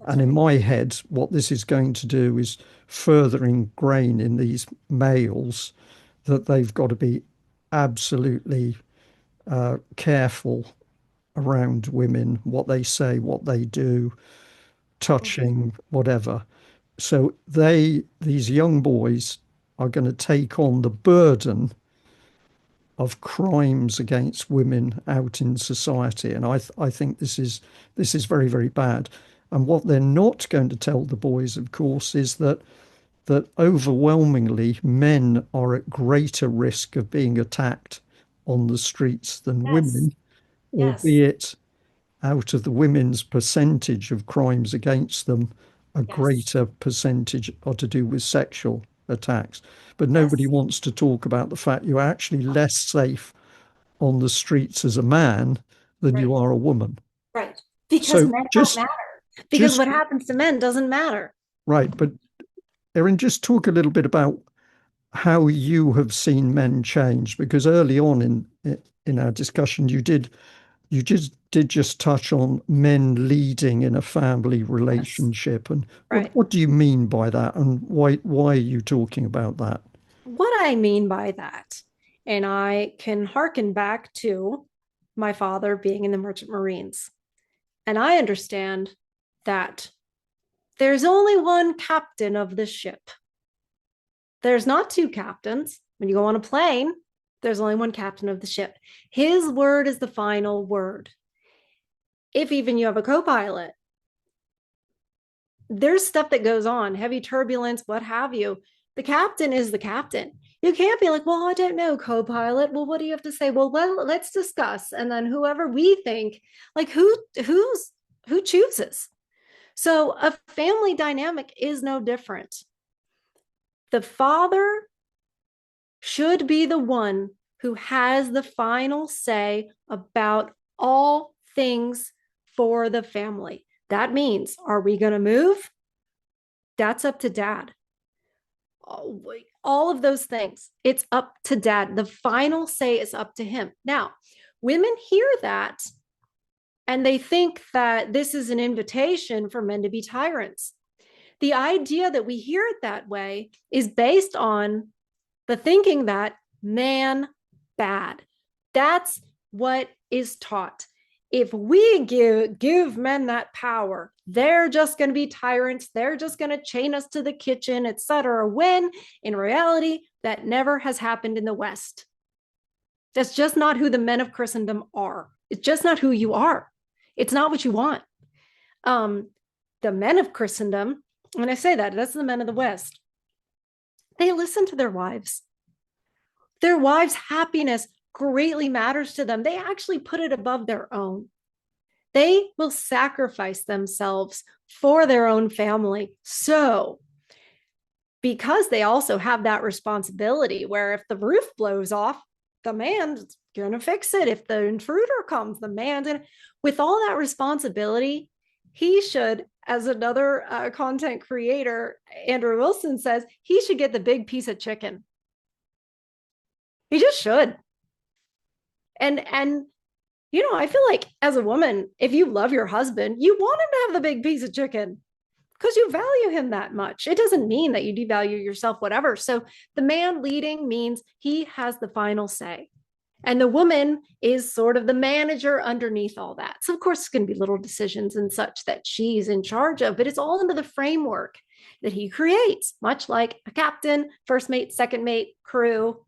That's And in right. my head, what this is going to do is further ingrain in these males that they've got to be absolutely careful around women, what they say, what they do, Mm-hmm. touching, whatever. So these young boys are going to take on the burden of crimes against women out in society, and I think this is very very bad. And what they're not going to tell the boys, of course, is that overwhelmingly men are at greater risk of being attacked on the streets than Yes. women, Yes. albeit out of the women's percentage of crimes against them, a Yes. greater percentage are to do with sexual attacks. But nobody Yes. wants to talk about the fact you're actually less safe on the streets as a man than you Right. are a woman. Right. Because So men don't just matter. Because just what happens to men doesn't matter. right, but Erin, just talk a little bit about how you have seen men change, because early on in our discussion you just touch on men leading in a family Yes. relationship. And what Right. what do you mean by that, and why are you talking about that? What I mean by that, and I can hearken back to my father being in the Merchant Marines. And I understand that there's only one captain of the ship. There's not two captains. When you go on a plane, there's only one captain of the ship. His word is the final word. If even you have a co-pilot, there's stuff that goes on, heavy turbulence, what have you. The captain is the captain. You can't be like, well, I don't know, co-pilot. Well, what do you have to say? Well, let's discuss. And then whoever we think, like who chooses? So a family dynamic is no different. The father should be the one who has the final say about all things for the family. That means, are we going to move? That's up to dad. All of those things, it's up to dad. The final say is up to him. Now, women hear that and they think that this is an invitation for men to be tyrants. The idea that we hear it that way is based on the thinking that man bad. That's what is taught. If we give men that power, they're just going to be tyrants. They're just going to chain us to the kitchen, etc. When in reality, that never has happened in the West. That's just not who the men of Christendom are. It's just not who you are. It's not what you want. The men of Christendom, when I say that, that's the men of the West. They listen to their wives. Their wives' happiness greatly matters to them. They actually put it above their own. They will sacrifice themselves for their own family. So, because they also have that responsibility where if the roof blows off, the man's going to fix it. If the intruder comes, the man's going to, with all that responsibility, he should, as another content creator, Andrew Wilson says, he should get the big piece of chicken. He just should. And you know, I feel like as a woman, if you love your husband, you want him to have the big piece of chicken because you value him that much. It doesn't mean that you devalue yourself, whatever. So the man leading means he has the final say. And the woman is sort of the manager underneath all that. So of course, it's going to be little decisions and such that she's in charge of, but it's all under the framework that he creates, much like a captain, first mate, second mate, crew,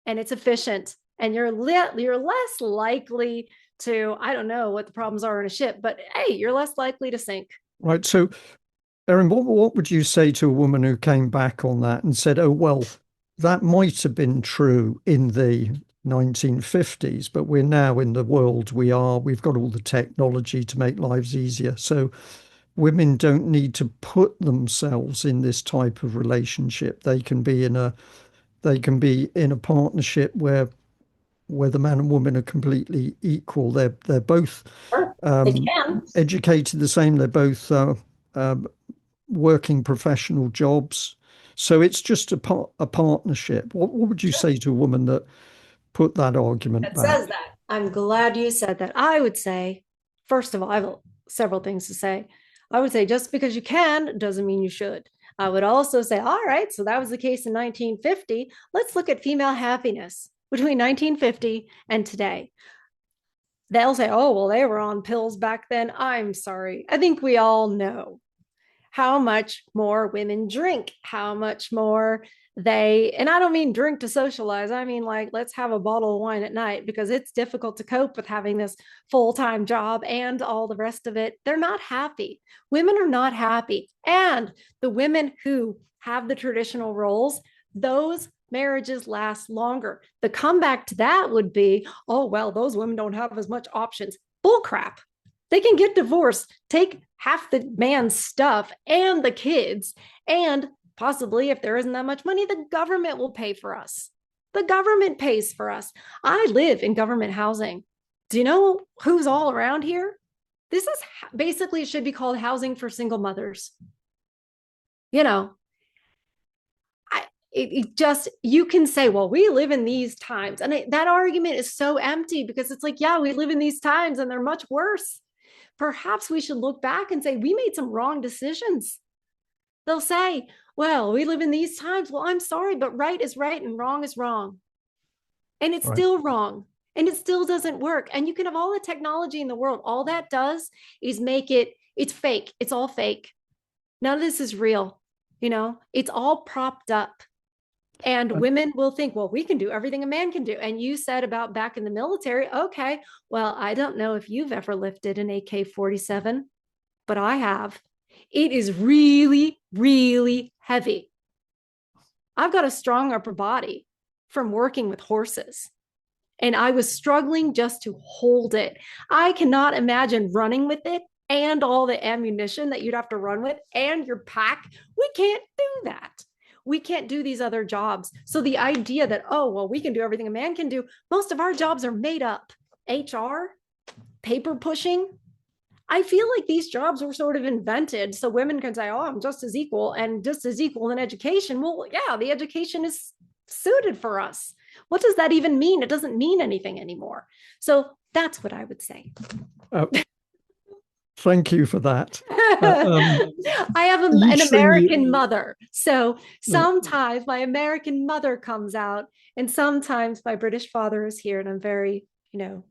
and it's efficient. And you're less likely to, I don't know what the problems are in a ship, but hey, you're less likely to sink. Right. So, Erin, what would you say to a woman who came back on that and said, oh, well, that might have been true in the 1950s, but we're now in the world we are. We've got all the technology to make lives easier. So women don't need to put themselves in this type of relationship. They can be in a partnership where the man and woman are completely equal. They're both They can. educated the same. They're both working professional jobs. So it's just a partnership. What would you say to a woman that put that argument back? Says that. I'm glad you said that. I would say, first of all, I have several things to say. I would say just because you can doesn't mean you should. I would also say, all right, so that was the case in 1950. Let's look at female happiness between 1950 and today. They'll say, oh, well, they were on pills back then. I'm sorry. I think we all know how much more women drink, how much more and I don't mean drink to socialize. I mean, like, let's have a bottle of wine at night because it's difficult to cope with having this full-time job and all the rest of it. They're not happy. Women are not happy. And the women who have the traditional roles, those marriages last longer. The comeback to that would be, oh, well, those women don't have as much options. Bullcrap. They can get divorced, take half the man's stuff and the kids, and possibly, if there isn't that much money, the government will pay for us. The government pays for us. I live in government housing. Do you know who's all around here? This is basically, it should be called housing for single mothers. You know, you can say, well, we live in these times. And that argument is so empty because it's like, yeah, we live in these times and they're much worse. Perhaps we should look back and say, we made some wrong decisions. They'll say, well, we live in these times. Well, I'm sorry, but right is right and wrong is wrong. And it's still wrong. and it still doesn't work. And you can have all the technology in the world. All that does is make it's fake. It's all fake. None of this is real. It's all propped up. And And, women will think, well, we can do everything a man can do. And you said about back in the military, okay, well, I don't know if you've ever lifted an AK-47, but I have. It is really, really heavy. I've got a strong upper body from working with horses, and I was struggling just to hold it. I cannot imagine running with it and all the ammunition that you'd have to run with and your pack. We can't do that. We can't do these other jobs. So the idea that, oh, well, we can do everything a man can do, most of our jobs are made up. HR, paper pushing. I feel like these jobs were sort of invented so women can say, oh, I'm just as equal and just as equal in education. Well, yeah, the education is suited for us. What does that even mean? It doesn't mean anything anymore. So that's what I would say. uh, thank you for that. Um, I have an each thing American you, mother. So sometimes my American mother comes out, and sometimes my British father is here, and I'm very, sort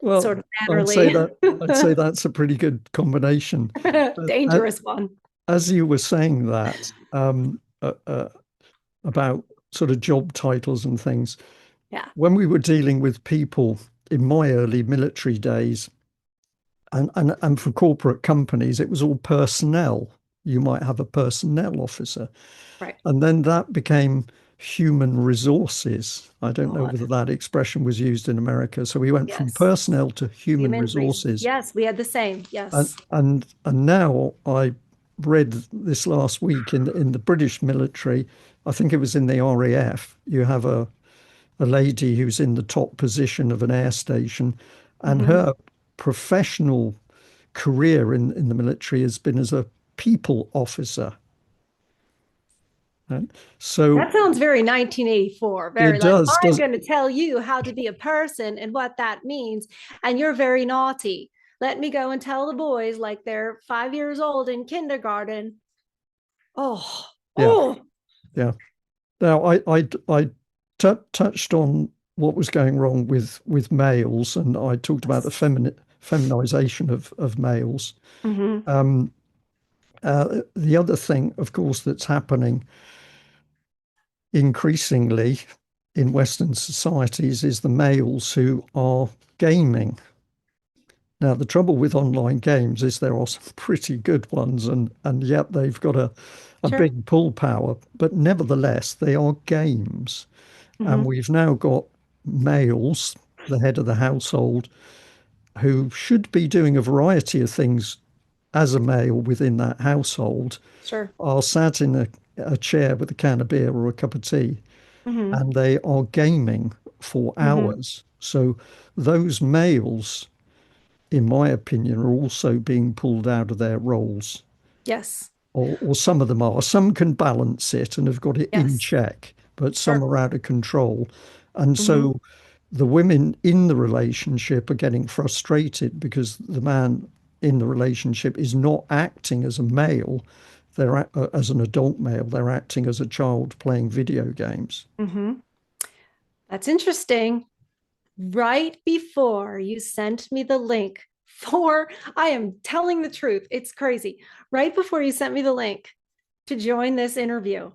well, of I'd say mannerly. that I'd say that's a pretty good combination. But Dangerous one. as you were saying that about sort of job titles and things, Yeah. when we were dealing with people in my early military days, and for corporate companies, it was all personnel. You might have a personnel officer. Right. And then that became human resources. I don't know God. whether that expression was used in America. So we went from Yes. personnel to human resources. Yes, we had the same. And Yes. and now I read this last week in the British military, I think it was in the RAF, you have a lady who's in the top position of an air station, and Mm-hmm. her professional career in the military has been as a people officer. Right? So That sounds very 1984, very it like, does, I'm does going to tell you how to be a person and what that means. And you're very naughty. Let me go and tell the boys like they're 5 years old in kindergarten. Oh, yeah, oh, yeah. Now I touched on what was going wrong with males, and I talked about the yes. feminization of males. Mm-hmm. Um, the other thing, of course, that's happening increasingly in Western societies is the males who are gaming. Now, the trouble with online games is there are some pretty good ones, and yet they've got a Sure. big pull power, but nevertheless, they are games. And Mm-hmm. we've now got males, the head of the household, who should be doing a variety of things as a male within that household, Sure. are sat in a chair with a can of beer or a cup of tea, Mm-hmm. and they are gaming for Mm-hmm. hours. So those males, in my opinion, are also being pulled out of their roles, Yes. or some of them are. Some can balance it and have got it in Yes. check, but some Sure. are out of control. And Mm-hmm. so the women in the relationship are getting frustrated because the man in the relationship is not acting as a male. As an adult male, they're acting as a child playing video games. Mm-hmm. That's interesting. Right before you sent me the link for, I am telling the truth, it's crazy. Right before you sent me the link to join this interview,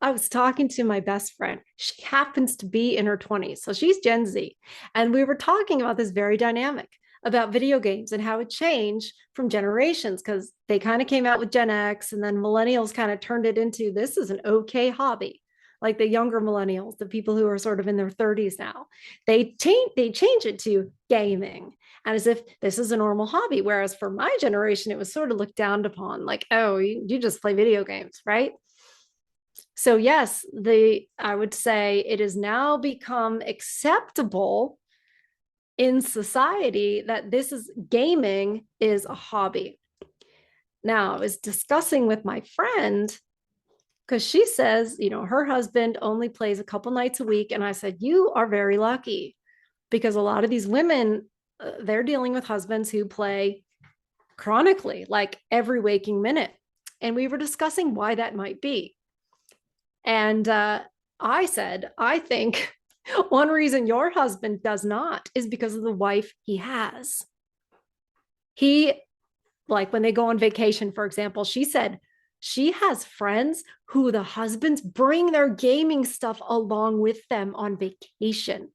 I was talking to my best friend. She happens to be in her 20s, so she's Gen Z. And we were talking about this very dynamic about video games and how it changed from generations because they kind of came out with Gen X and then millennials kind of turned it into this is an okay hobby. Like the younger millennials, the people who are sort of in their 30s now, they change it to gaming and as if this is a normal hobby. Whereas for my generation, it was sort of looked down upon, like, oh, you just play video games, right? So yes, the I would say it has now become acceptable in society that this is gaming is a hobby. Now, I was discussing with my friend because she says, her husband only plays a couple nights a week. And I said, you are very lucky because a lot of these women, they're dealing with husbands who play chronically, like every waking minute. And we were discussing why that might be. And I said, I think One reason your husband does not is because of the wife he has. He, like when they go on vacation, for example, she said she has friends who the husbands bring their gaming stuff along with them on vacation.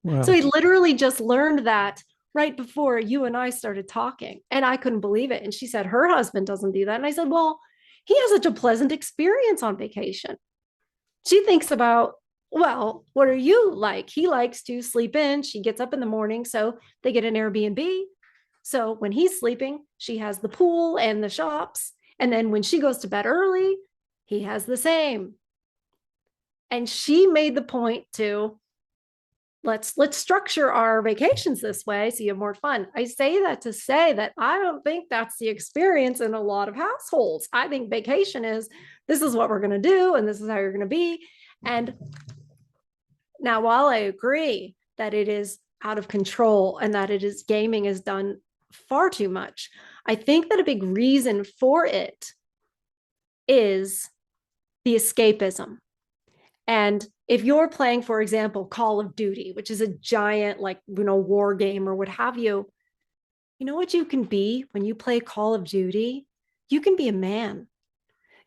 So Wow. he literally just learned that right before you and I started talking. And I couldn't believe it. And she said her husband doesn't do that. And I said, well, he has such a pleasant experience on vacation. She thinks about, well, what are you like? He likes to sleep in. She gets up in the morning. So they get an Airbnb. So when he's sleeping, she has the pool and the shops. And then when she goes to bed early, he has the same. And she made the point to let's structure our vacations this way so you have more fun. I say that to say that I don't think that's the experience in a lot of households. I think vacation is this is what we're going to do and this is how you're going to be. And now, while I agree that it is out of control and that it is gaming is done far too much, I think that a big reason for it is the escapism. And if you're playing, for example, Call of Duty, which is a giant, like, war game or what have you, you know what you can be when you play Call of Duty? You can be a man.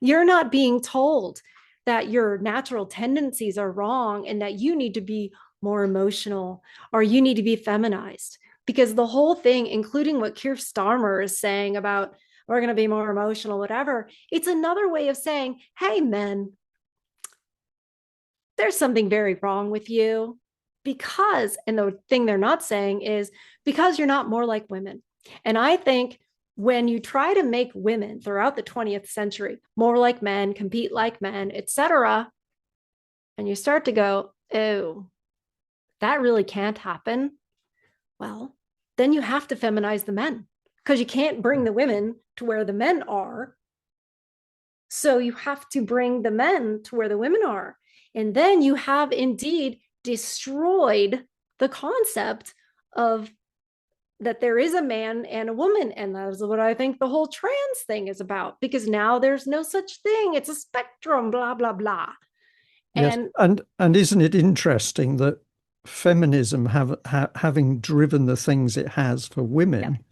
You're not being told that your natural tendencies are wrong and that you need to be more emotional or you need to be feminized. Because the whole thing, including what Keir Starmer is saying about we're going to be more emotional, whatever, it's another way of saying, hey, men, there's something very wrong with you because, and the thing they're not saying is because you're not more like women. And I think when you try to make women throughout the 20th century more like men, compete like men, etc., and you start to go, oh, that really can't happen. Well, then you have to feminize the men because you can't bring the women to where the men are. So you have to bring the men to where the women are. And then you have indeed destroyed the concept of that there is a man and a woman. And that is what I think the whole trans thing is about, because now there's no such thing. It's a spectrum, blah, blah, blah. Yes, And and isn't it interesting that feminism having driven the things it has for yep, women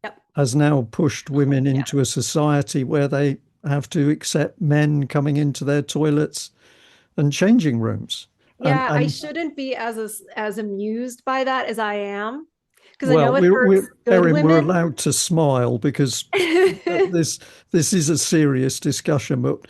yep, has now pushed women yeah. into a society where they have to accept men coming into their toilets and changing rooms. Yeah, I And shouldn't be as amused by that as I am, because I well, know it hurts good Erin, we're women. allowed to smile because this this is a serious discussion, but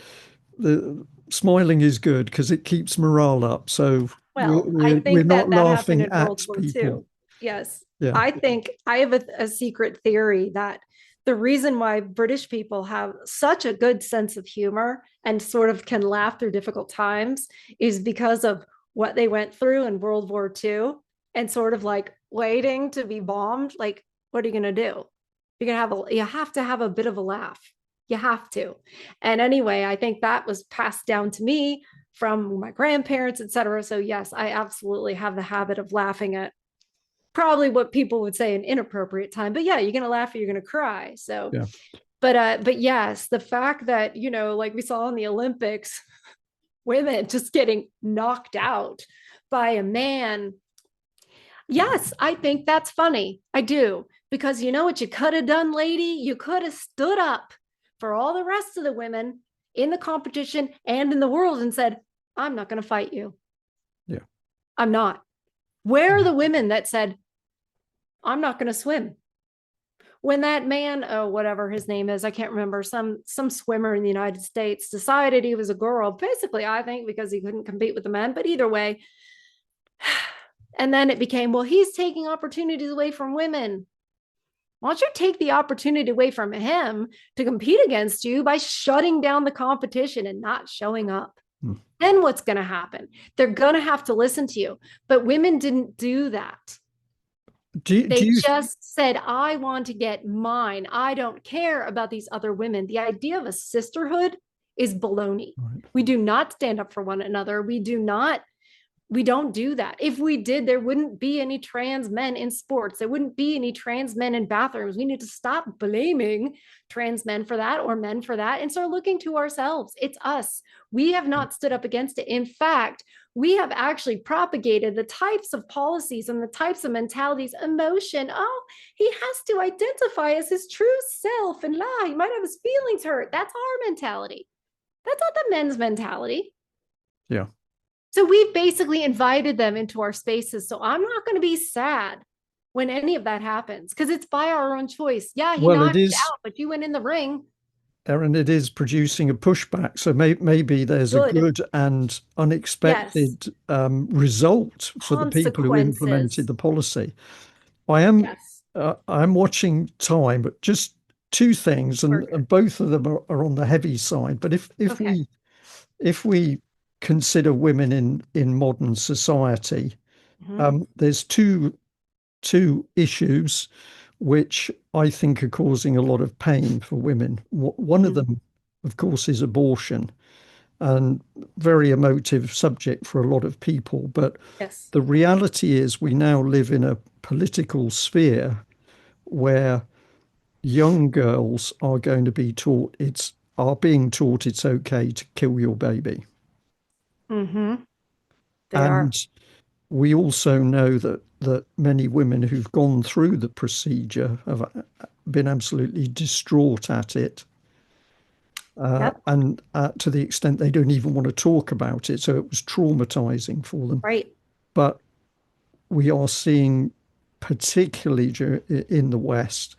the smiling is good because it keeps morale up. So Well, I we're think not that happened laughing in World at War people. II. Yes. Yeah, I think I have a secret theory that the reason why British people have such a good sense of humor and sort of can laugh through difficult times is because of what they went through in World War II and sort of like waiting to be bombed. Like, what are you going to do? You have to have a bit of a laugh. You have to. And anyway, I think that was passed down to me from my grandparents, etc. So yes, I absolutely have the habit of laughing at probably what people would say an inappropriate time. But yeah, you're gonna laugh or you're gonna cry. So, yeah. but yes, the fact that like we saw in the Olympics, women just getting knocked out by a man. Yes, I think that's funny. I do. Because you know what you could have done, lady? You could have stood up for all the rest of the women in the competition and in the world and said, I'm not going to fight you. Yeah. I'm not. Where are the women that said, I'm not going to swim? When that man, oh, whatever his name is, I can't remember, some swimmer in the United States decided he was a girl, basically, I think, because he couldn't compete with the men. But either way, and then it became, well, he's taking opportunities away from women. Why don't you take the opportunity away from him to compete against you by shutting down the competition and not showing up? Hmm. Then what's going to happen? They're going to have to listen to you. But women didn't do that. Do They you just said, I want to get mine. I don't care about these other women. The idea of a sisterhood is baloney. right. We do not stand up for one another. We do not We don't do that. If we did, there wouldn't be any trans men in sports. There wouldn't be any trans men in bathrooms. We need to stop blaming trans men for that or men for that and start looking to ourselves. It's us. We have not stood up against it. In fact, we have actually propagated the types of policies and the types of mentalities, emotion. Oh, he has to identify as his true self and lie. He might have his feelings hurt. That's our mentality. That's not the men's mentality. Yeah. So we've basically invited them into our spaces. So I'm not going to be sad when any of that happens because it's by our own choice. Yeah, he Well, it knocked you is, out, but you went in the ring. Erin, it is producing a pushback. So maybe there's a Good. good and Yes. unexpected result for the people who implemented Consequences. the policy. Yes. I'm watching time, but just two things, Burger. and both of them are on the heavy side. But Okay. if we consider women in modern society, Mm-hmm. there's two issues which I think are causing a lot of pain for women. One of Mm-hmm. them, of course, is abortion, and very emotive subject for a lot of people. But Yes. the reality is, we now live in a political sphere where young girls are going to be taught are being taught it's okay to kill your baby. Mm-hmm. They And are. we also know that many women who've gone through the procedure have been absolutely distraught at it, Yep. and to the extent they don't even want to talk about it. So it was traumatizing for them. Right. But we are seeing, particularly in the West,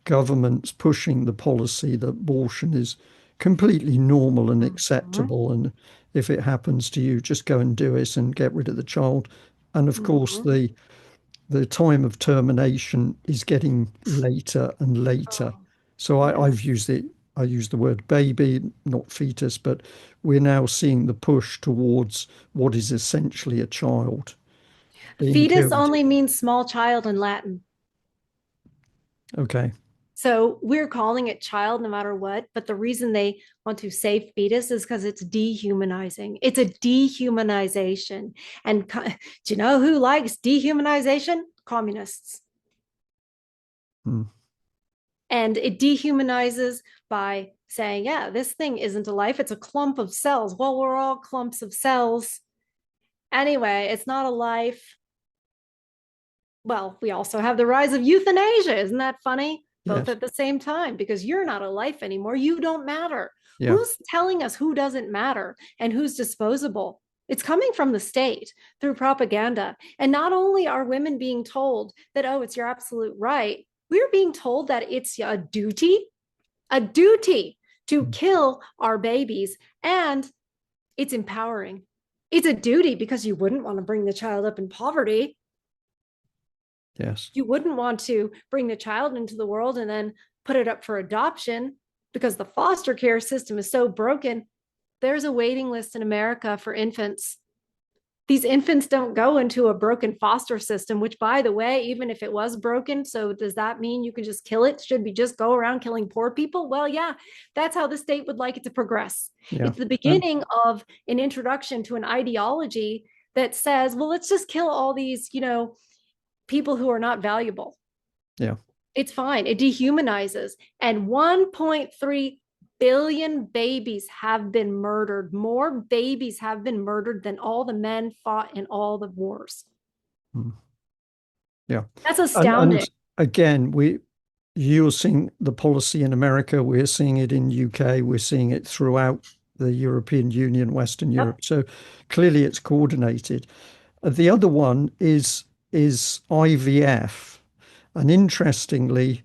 governments pushing the policy that abortion is completely normal and Mm-hmm. acceptable. And if it happens to you, just go and do it and get rid of the child. And of course, Mm-hmm. the time of termination is getting later and later. Oh, So I've yes. used it. I use the word baby, not fetus, but we're now seeing the push towards what is essentially a child being Fetus killed. only means small child in Latin. Okay. So we're calling it child no matter what. But the reason they want to say fetus is because it's dehumanizing. It's a dehumanization. And do you know who likes dehumanization? Communists. Hmm. And it dehumanizes by saying, yeah, this thing isn't a life, it's a clump of cells. Well, we're all clumps of cells. Anyway, it's not a life. Well, we also have the rise of euthanasia. Isn't that funny? Both Yes. at the same time, because you're not a life anymore. You don't matter. Yeah. Who's telling us who doesn't matter and who's disposable? It's coming from the state through propaganda. And not only are women being told that, oh, it's your absolute right, we're being told that it's a duty to Mm. kill our babies. And it's empowering. It's a duty because you wouldn't want to bring the child up in poverty. Yes. You wouldn't want to bring the child into the world and then put it up for adoption because the foster care system is so broken. There's a waiting list in America for infants. These infants don't go into a broken foster system, which, by the way, even if it was broken, so does that mean you can just kill it? Should we just go around killing poor people? Well, yeah, that's how the state would like it to progress. Yeah. It's the And beginning of an introduction to an ideology that says, well, let's just kill all these, people who are not valuable. yeah. It's fine. It dehumanizes. And 1.3 billion babies have been murdered. More babies have been murdered than all the men fought in all the wars. Mm. Yeah. That's And astounding. again, you're seeing the policy in America, we're seeing it in UK, we're seeing it throughout the European Union, Western Yep. Europe. So clearly it's coordinated. The other one is IVF. And interestingly,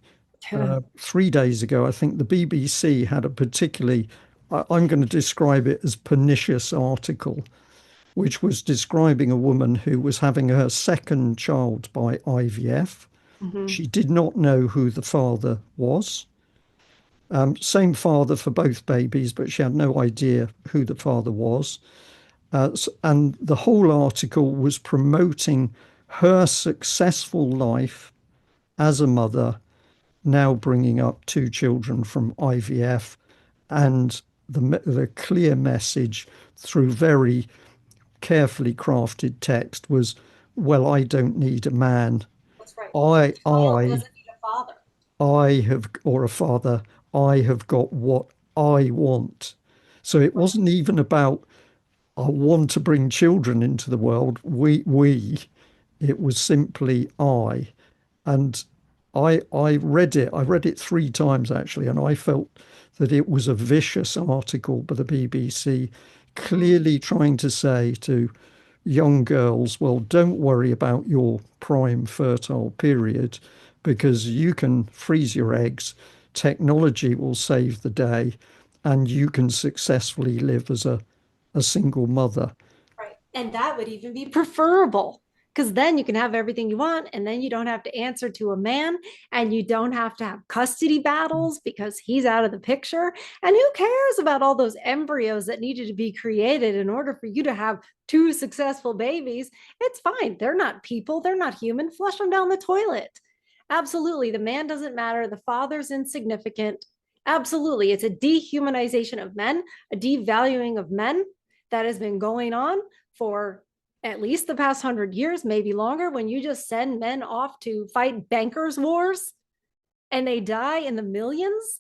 3 days ago, I think the BBC had a particularly, I'm going to describe it as pernicious article, which was describing a woman who was having her second child by IVF. Mhm. She did not know who the father was. Same father for both babies, but she had no idea who the father was. And the whole article was promoting her successful life as a mother, now bringing up two children from IVF, and the clear message through very carefully crafted text was, well, I don't need a man. That's right. I, A child I, doesn't need a father. I have, or a father, I have got what I want. So it Right. wasn't even about, I want to bring children into the world. It was simply I. And I read it. I read it three times actually, and I felt that it was a vicious article by the BBC, Mm, clearly trying to say to young girls, well, don't worry about your prime fertile period because you can freeze your eggs, technology will save the day, and you can successfully live as a single mother. right. And that would even be preferable because then you can have everything you want and then you don't have to answer to a man and you don't have to have custody battles because he's out of the picture. And who cares about all those embryos that needed to be created in order for you to have two successful babies? It's fine. They're not people, they're not human. Flush them down the toilet. Absolutely. The man doesn't matter. The father's insignificant. Absolutely. It's a dehumanization of men, a devaluing of men that has been going on for at least the past 100 years, maybe longer, when you just send men off to fight bankers' wars and they die in the millions.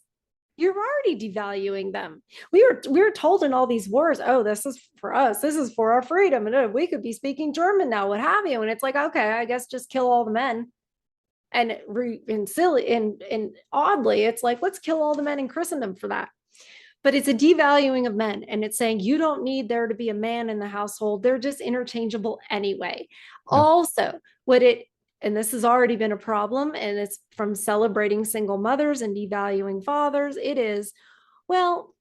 You're already devaluing them. We were told in all these wars, oh, this is for us, this is for our freedom, and we could be speaking German now, what have you. And it's like, okay, I guess just kill all the men. And silly and oddly, it's like, let's kill all the men in Christendom for that. But it's a devaluing of men, and it's saying you don't need there to be a man in the household, they're just interchangeable anyway. Yeah. Also, what it, and this has already been a problem, and it's from celebrating single mothers and devaluing fathers, it is, well,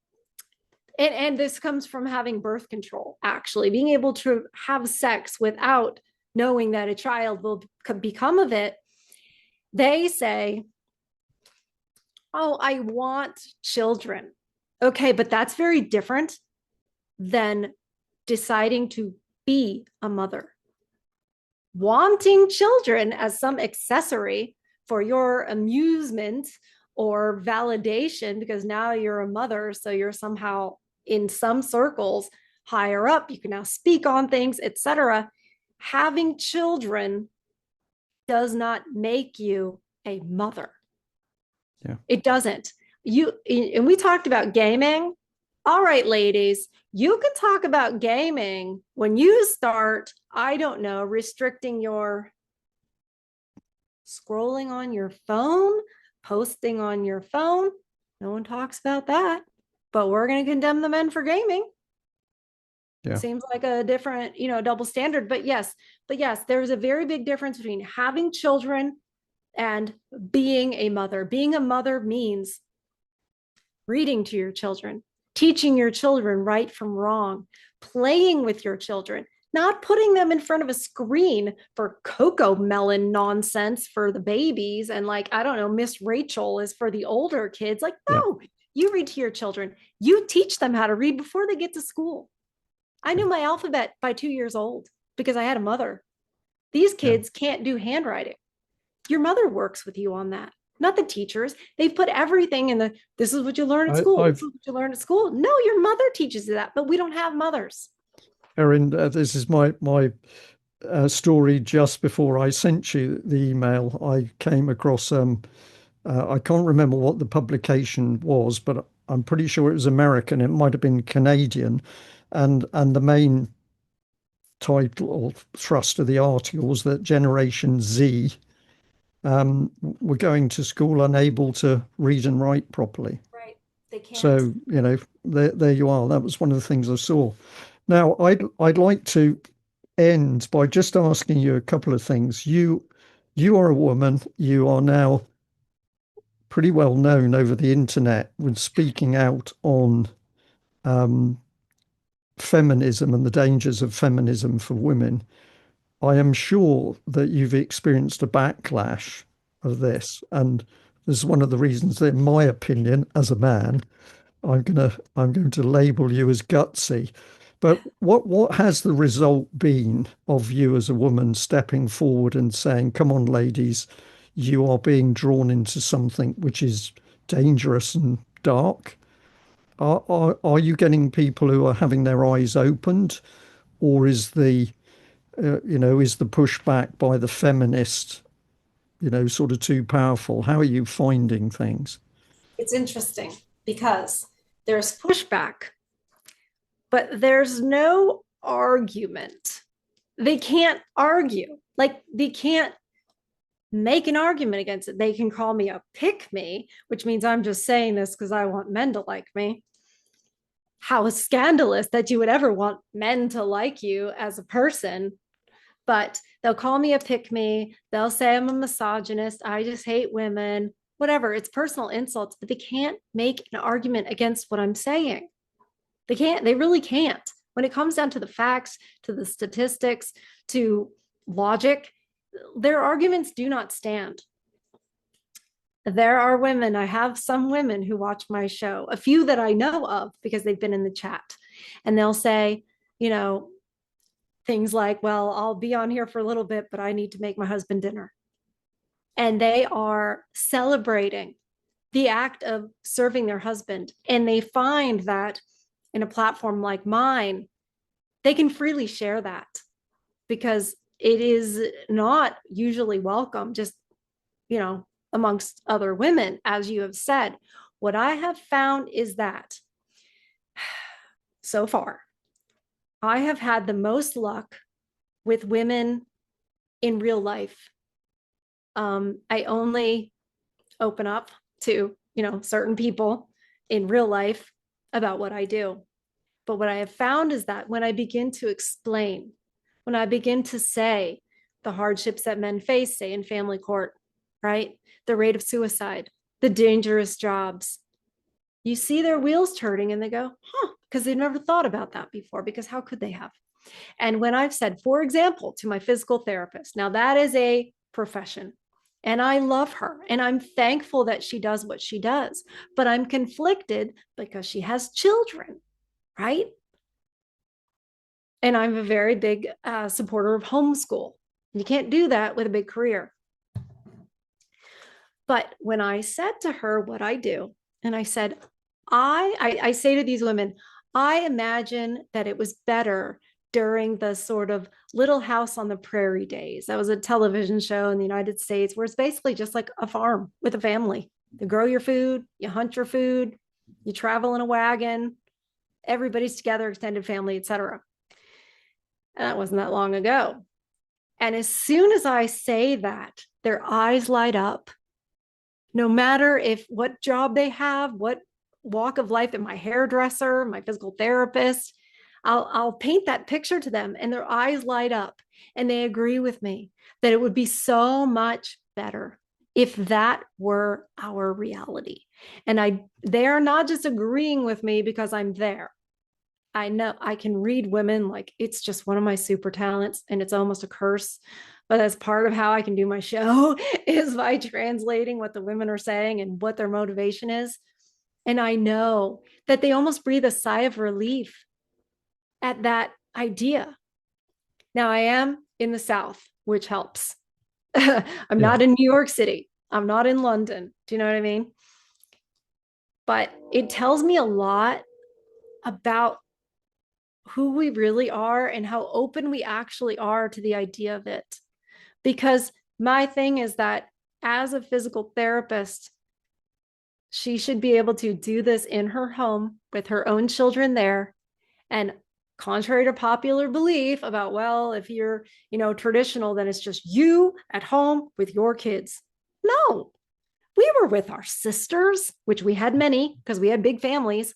and this comes from having birth control, actually being able to have sex without knowing that a child will become of it. They say, oh, I want children. Okay, but that's very different than deciding to be a mother. Wanting children as some accessory for your amusement or validation because now you're a mother, so you're somehow in some circles higher up, you can now speak on things, etc. Having children does not make you a mother. Yeah. It doesn't. You, and we talked about gaming. All right, ladies, you can talk about gaming when you start, I don't know, restricting your scrolling on your phone, posting on your phone. No one talks about that, but we're going to condemn the men for gaming. Yeah. Seems like a different, double standard. But yes, there's a very big difference between having children and being a mother. Being a mother means reading to your children, teaching your children right from wrong, playing with your children, not putting them in front of a screen for cocoa melon nonsense for the babies. And like, I don't know, Miss Rachel is for the older kids. Like, Yeah. no, you read to your children. You teach them how to read before they get to school. I knew my alphabet by 2 years old because I had a mother. These Yeah. kids can't do handwriting. Your mother works with you on that, not the teachers. They've put everything in the, this is what you learn at school. This I've is what you learn at school. No, your mother teaches you that, but we don't have mothers. Erin, this is my story just before I sent you the email. I came across I can't remember what the publication was, but I'm pretty sure it was American. It might have been Canadian, and the main title or thrust of the article was that Generation Z were going to school unable to read and write properly. Right. They can't. So, there you are. That was one of the things I saw. Now, I'd like to end by just asking you a couple of things. You are a woman. You are now pretty well known over the internet with speaking out on um, feminism and the dangers of feminism for women. I am sure that you've experienced a backlash of this, and this is one of the reasons that, in my opinion, as a man, I'm going to label you as gutsy. But what has the result been of you as a woman stepping forward and saying, "Come on, ladies, you are being drawn into something which is dangerous and dark"? Are you getting people who are having their eyes opened, or is the pushback by the feminist, sort of too powerful? How are you finding things? It's interesting because there's pushback, but there's no argument. They can't argue. Like they can't make an argument against it. They can call me a pick me, which means I'm just saying this because I want men to like me. How scandalous that you would ever want men to like you as a person. But they'll call me a pick me. They'll say I'm a misogynist. I just hate women, whatever. It's personal insults, but they can't make an argument against what I'm saying. They can't, they really can't. When it comes down to the facts, to the statistics, to logic, their arguments do not stand. There are women, I have some women who watch my show, a few that I know of because they've been in the chat, and they'll say, you know, things like, well, I'll be on here for a little bit, but I need to make my husband dinner. And they are celebrating the act of serving their husband. And they find that in a platform like mine, they can freely share that because it is not usually welcome, just, amongst other women, as you have said. What I have found is that so far, I have had the most luck with women in real life. I only open up to, certain people in real life about what I do. But what I have found is that when I begin to explain, when I begin to say the hardships that men face, say in family court, right? The rate of suicide, the dangerous jobs, you see their wheels turning and they go, because they've never thought about that before, because how could they have? And when I've said, for example, to my physical therapist, now that is a profession and I love her and I'm thankful that she does what she does, but I'm conflicted because she has children, right? And I'm a very big supporter of homeschool. You can't do that with a big career. But when I said to her what I do, and I said, I say to these women, I imagine that it was better during the sort of Little House on the Prairie days. That was a television show in the United States where it's basically just like a farm with a family. You grow your food, you hunt your food, you travel in a wagon, everybody's together, extended family, etc. And that wasn't that long ago. And as soon as I say that, their eyes light up. No matter if what job they have, what walk of life, and my hairdresser, my physical therapist, I'll paint that picture to them and their eyes light up and they agree with me that it would be so much better if that were our reality. And they are not just agreeing with me because I'm there. I know I can read women like it's just one of my super talents and it's almost a curse. But that's part of how I can do my show is by translating what the women are saying and what their motivation is. And I know that they almost breathe a sigh of relief at that idea. Now I am in the South, which helps. I'm Yeah. not in New York City. I'm not in London. Do you know what I mean? But it tells me a lot about who we really are and how open we actually are to the idea of it. Because my thing is that as a physical therapist, she should be able to do this in her home with her own children there. And contrary to popular belief about, well, if you're, traditional, then it's just you at home with your kids. No, we were with our sisters, which we had many because we had big families.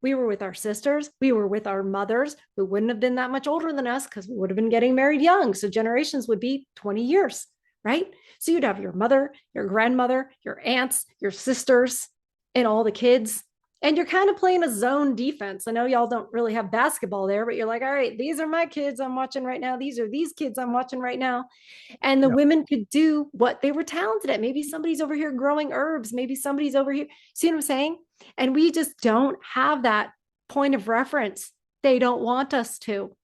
We were with our sisters. We were with our mothers who wouldn't have been that much older than us because we would have been getting married young. So generations would be 20 years, right? So you'd have your mother, your grandmother, your aunts, your sisters, and all the kids. And you're kind of playing a zone defense. I know y'all don't really have basketball there, but you're like, all right, these are my kids I'm watching right now. These are these kids I'm watching right now. And the Yeah. women could do what they were talented at. Maybe somebody's over here growing herbs. Maybe somebody's over here. See what I'm saying? And we just don't have that point of reference. They don't want us to.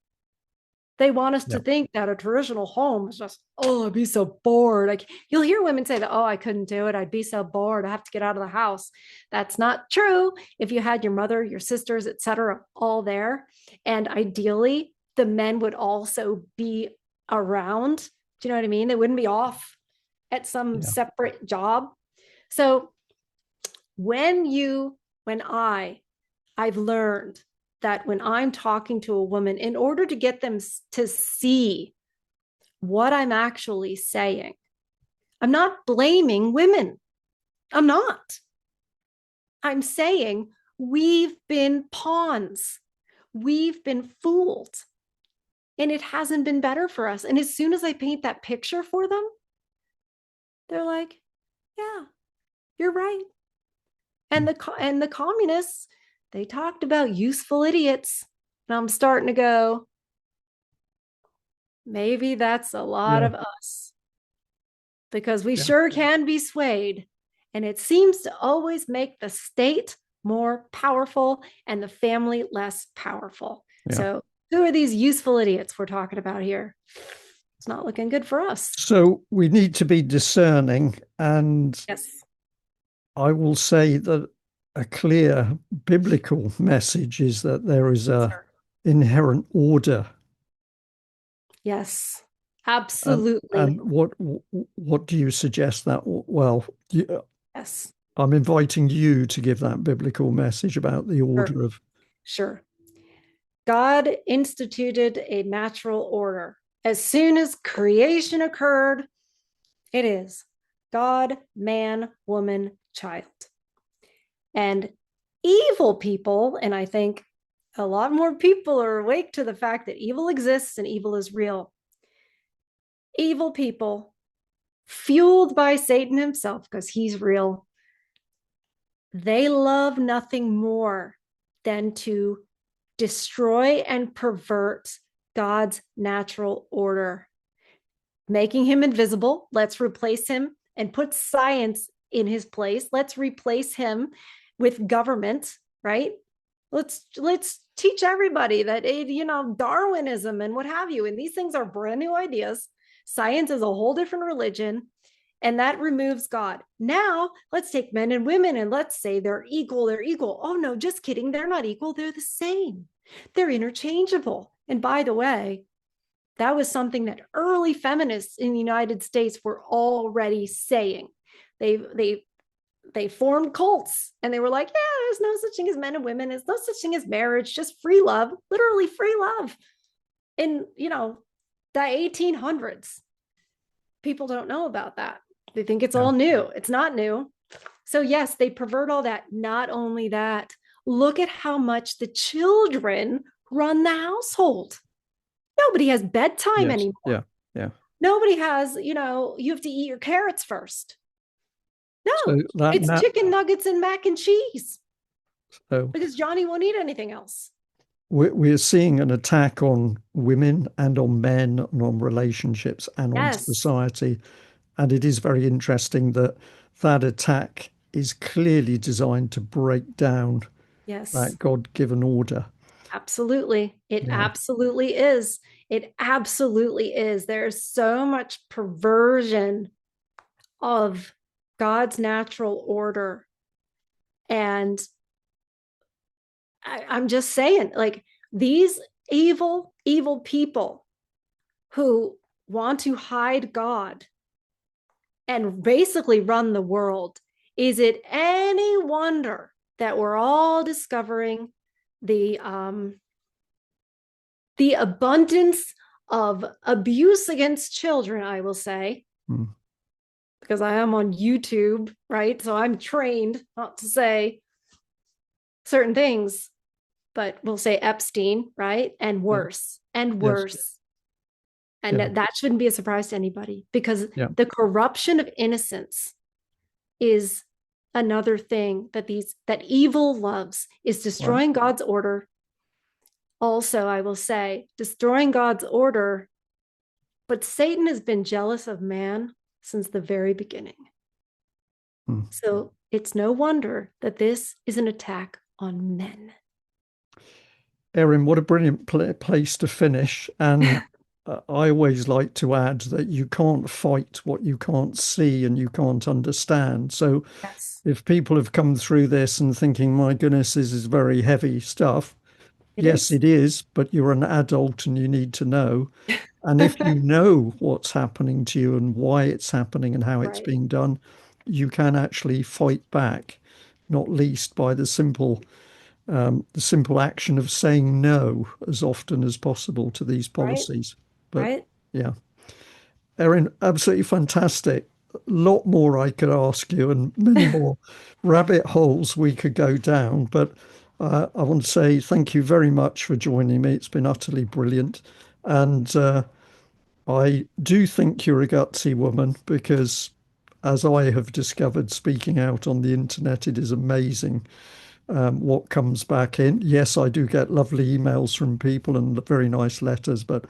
They want us Yeah. to think that a traditional home is just, oh, I'd be so bored. Like you'll hear women say that, oh, I couldn't do it. I'd be so bored. I have to get out of the house. That's not true. If you had your mother, your sisters, etc., all there, and ideally the men would also be around. Do you know what I mean? They wouldn't be off at some Yeah. separate job. So when you, when I've learned that when I'm talking to a woman, in order to get them to see what I'm actually saying, I'm not blaming women. I'm not. I'm saying we've been pawns. We've been fooled. And it hasn't been better for us. And as soon as I paint that picture for them, they're like, yeah, you're right. And the communists, they talked about useful idiots. And I'm starting to go, maybe that's a lot Yeah. of us, because we Yeah. sure can be swayed. And it seems to always make the state more powerful and the family less powerful. Yeah. So, who are these useful idiots we're talking about here? It's not looking good for us. So we need to be discerning, and Yes. I will say that a clear biblical message is that there is Yes, a sir. inherent order. Yes. And Absolutely. what do you suggest that? Well, Yes. I'm inviting you to give that biblical message about the Sure. order of. Sure. God instituted a natural order. As soon as creation occurred, it is God, man, woman, child. And evil people, and I think a lot more people are awake to the fact that evil exists and evil is real. Evil people, fueled by Satan himself, because he's real, they love nothing more than to destroy and pervert God's natural order, making him invisible. Let's replace him and put science in his place. Let's replace him with government, right? Let's teach everybody that Darwinism and what have you, and these things are brand new ideas. Science is a whole different religion, and that removes God. Now let's take men and women and let's say they're equal. They're equal. Oh no, just kidding. They're not equal. They're the same. They're interchangeable. And by the way, that was something that early feminists in the United States were already saying. They formed cults and they were like, yeah, there's no such thing as men and women. There's no such thing as marriage, just free love, literally free love. In the 1800s, people don't know about that. They think it's Yeah. all new. It's not new. So yes, they pervert all that. Not only that, look at how much the children run the household. Nobody has bedtime Yes. anymore. Yeah. Yeah. Nobody has, you have to eat your carrots first. So No, that it's now, chicken nuggets and mac and cheese so because Johnny won't eat anything else. we're seeing an attack on women and on men and on relationships and on Yes, society. And it is very interesting that that attack is clearly designed to break down yes, that God-given order. absolutely. It Yeah. absolutely is. It absolutely is. There's so much perversion of God's natural order. And I'm just saying, like, these evil people who want to hide God and basically run the world, is it any wonder that we're all discovering the abundance of abuse against children, I will say, Mm. because I am on YouTube, right? So I'm trained not to say certain things, but we'll say Epstein, right? And Yeah. worse and Yes. worse. And Yeah. that shouldn't be a surprise to anybody because Yeah. the corruption of innocence is another thing that evil loves, is Right. destroying God's order. Also, I will say, destroying God's order, but Satan has been jealous of man since the very beginning. Mm. So it's no wonder that this is an attack on men. Erin, what a brilliant place to finish. And I always like to add that you can't fight what you can't see and you can't understand. So Yes. if people have come through this and thinking, my goodness, this is very heavy stuff, It yes, is. it is, but you're an adult and you need to know. And if you know what's happening to you and why it's happening and how it's Right. being done, you can actually fight back, not least by the simple action of saying no as often as possible to these Right. policies. But Right. yeah, Erin, absolutely fantastic. A lot more I could ask you and many more rabbit holes we could go down. But I want to say thank you very much for joining me. It's been utterly brilliant. And I do think you're a gutsy woman because, as I have discovered speaking out on the internet, it is amazing what comes back in. Yes, I do get lovely emails from people and very nice letters, but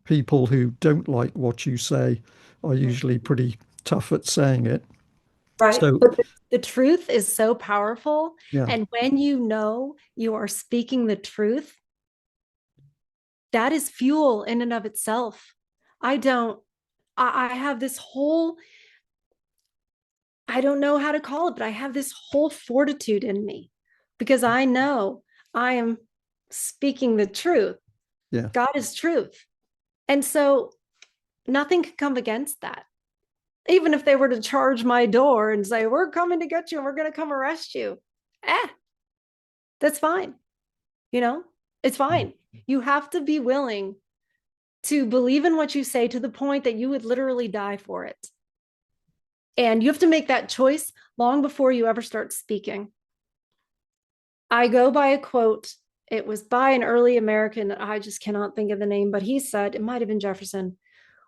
people who don't like what you say are usually pretty tough at saying it. Right. So, But the truth is so powerful. yeah, And when you know you are speaking the truth, that is fuel in and of itself. I don't, I have this whole, I don't know how to call it, but I have this whole fortitude in me because I know I am speaking the truth. yeah, God is truth. And so nothing can come against that. Even if they were to charge my door and say, we're coming to get you and we're going to come arrest you, eh, that's fine. You know, it's fine. You have to be willing to believe in what you say to the point that you would literally die for it. And you have to make that choice long before you ever start speaking. I go by a quote. It was by an early American. I just cannot think of the name, but he said, it might have been Jefferson,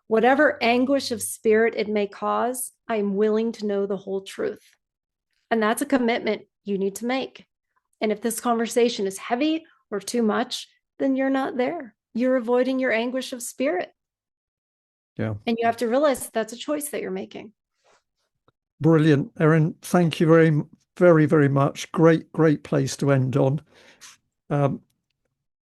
whatever anguish of spirit it may cause, I am willing to know the whole truth. And that's a commitment you need to make. And if this conversation is heavy or too much, then you're not there. You're avoiding your anguish of spirit. yeah. And you have to realize that that's a choice that you're making. Brilliant. Erin, thank you very, very much. Great place to end on. Um,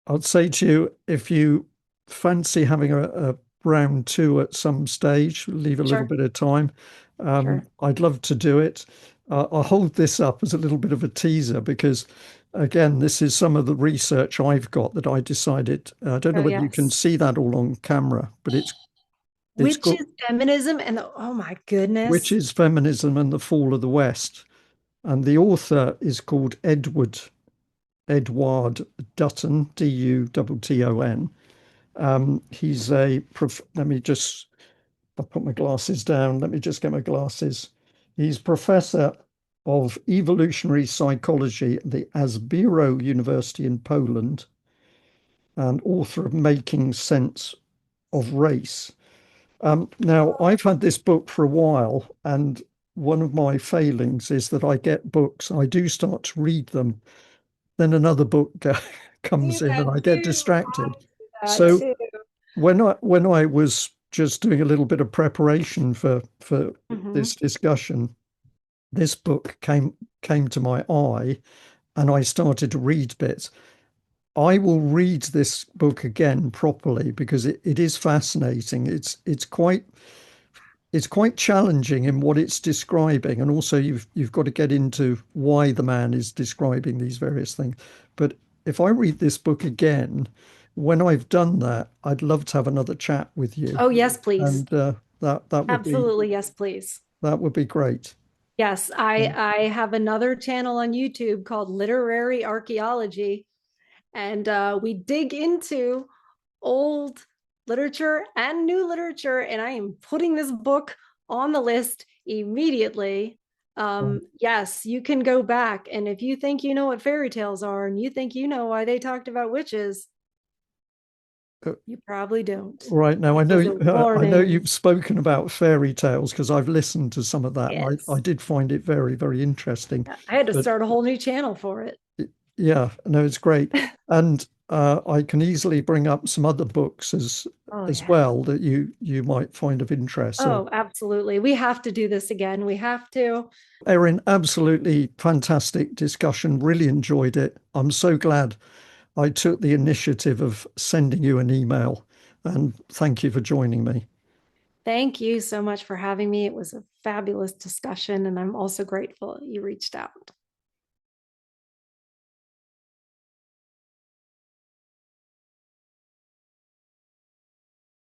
I'd say to you, if you fancy having a round two at some stage, leave a little Sure. bit of time. Sure. I'd love to do it. I'll hold this up as a little bit of a teaser because, again, this is some of the research I've got that I decided. I don't know Oh, whether you can yes. see that all on camera, but it's Which got is feminism and oh my which goodness. is Feminism and the Fall of the West, and the author is called Edward Dutton, Dutton. He's let me just, I'll put my glasses down. Let me just get my glasses. He's professor of evolutionary psychology at the Asbiro University in Poland and author of Making Sense of Race. Now, I've had this book for a while, and one of my failings is that I get books, I do start to read them, then another book Do comes in and that I get too. distracted. I do that So too. when I was just doing a little bit of preparation for Mm-hmm. this discussion, this book came to my eye, and I started to read bits. I will read this book again properly because it is fascinating. It's quite challenging in what it's describing, and also you've got to get into why the man is describing these various things. But if I read this book again, when I've done that, I'd love to have another chat with you, Oh, yes, please. and that would be Absolutely. Yes, please. great. Yes, I have another channel on YouTube called Literary Archaeology, and we dig into old literature and new literature. And I am putting this book on the list immediately. Yes, you can go back, and if you think you know what fairy tales are, and you think you know why they talked about witches, Uh, you probably don't. Right now, This is a I know warning. you've spoken about fairy tales because I've listened to some of that, and I Yes, did find it very, very interesting. I had to But start a whole new channel for it. yeah, no, it's great. And I can easily bring up some other books Oh as yeah. well that you might find of interest. So, Oh, absolutely. We have to do this again. We have to. Erin, absolutely fantastic discussion. Really enjoyed it. I'm so glad I took the initiative of sending you an email, and thank you for joining me. Thank you so much for having me. It was a fabulous discussion, and I'm also grateful you reached out.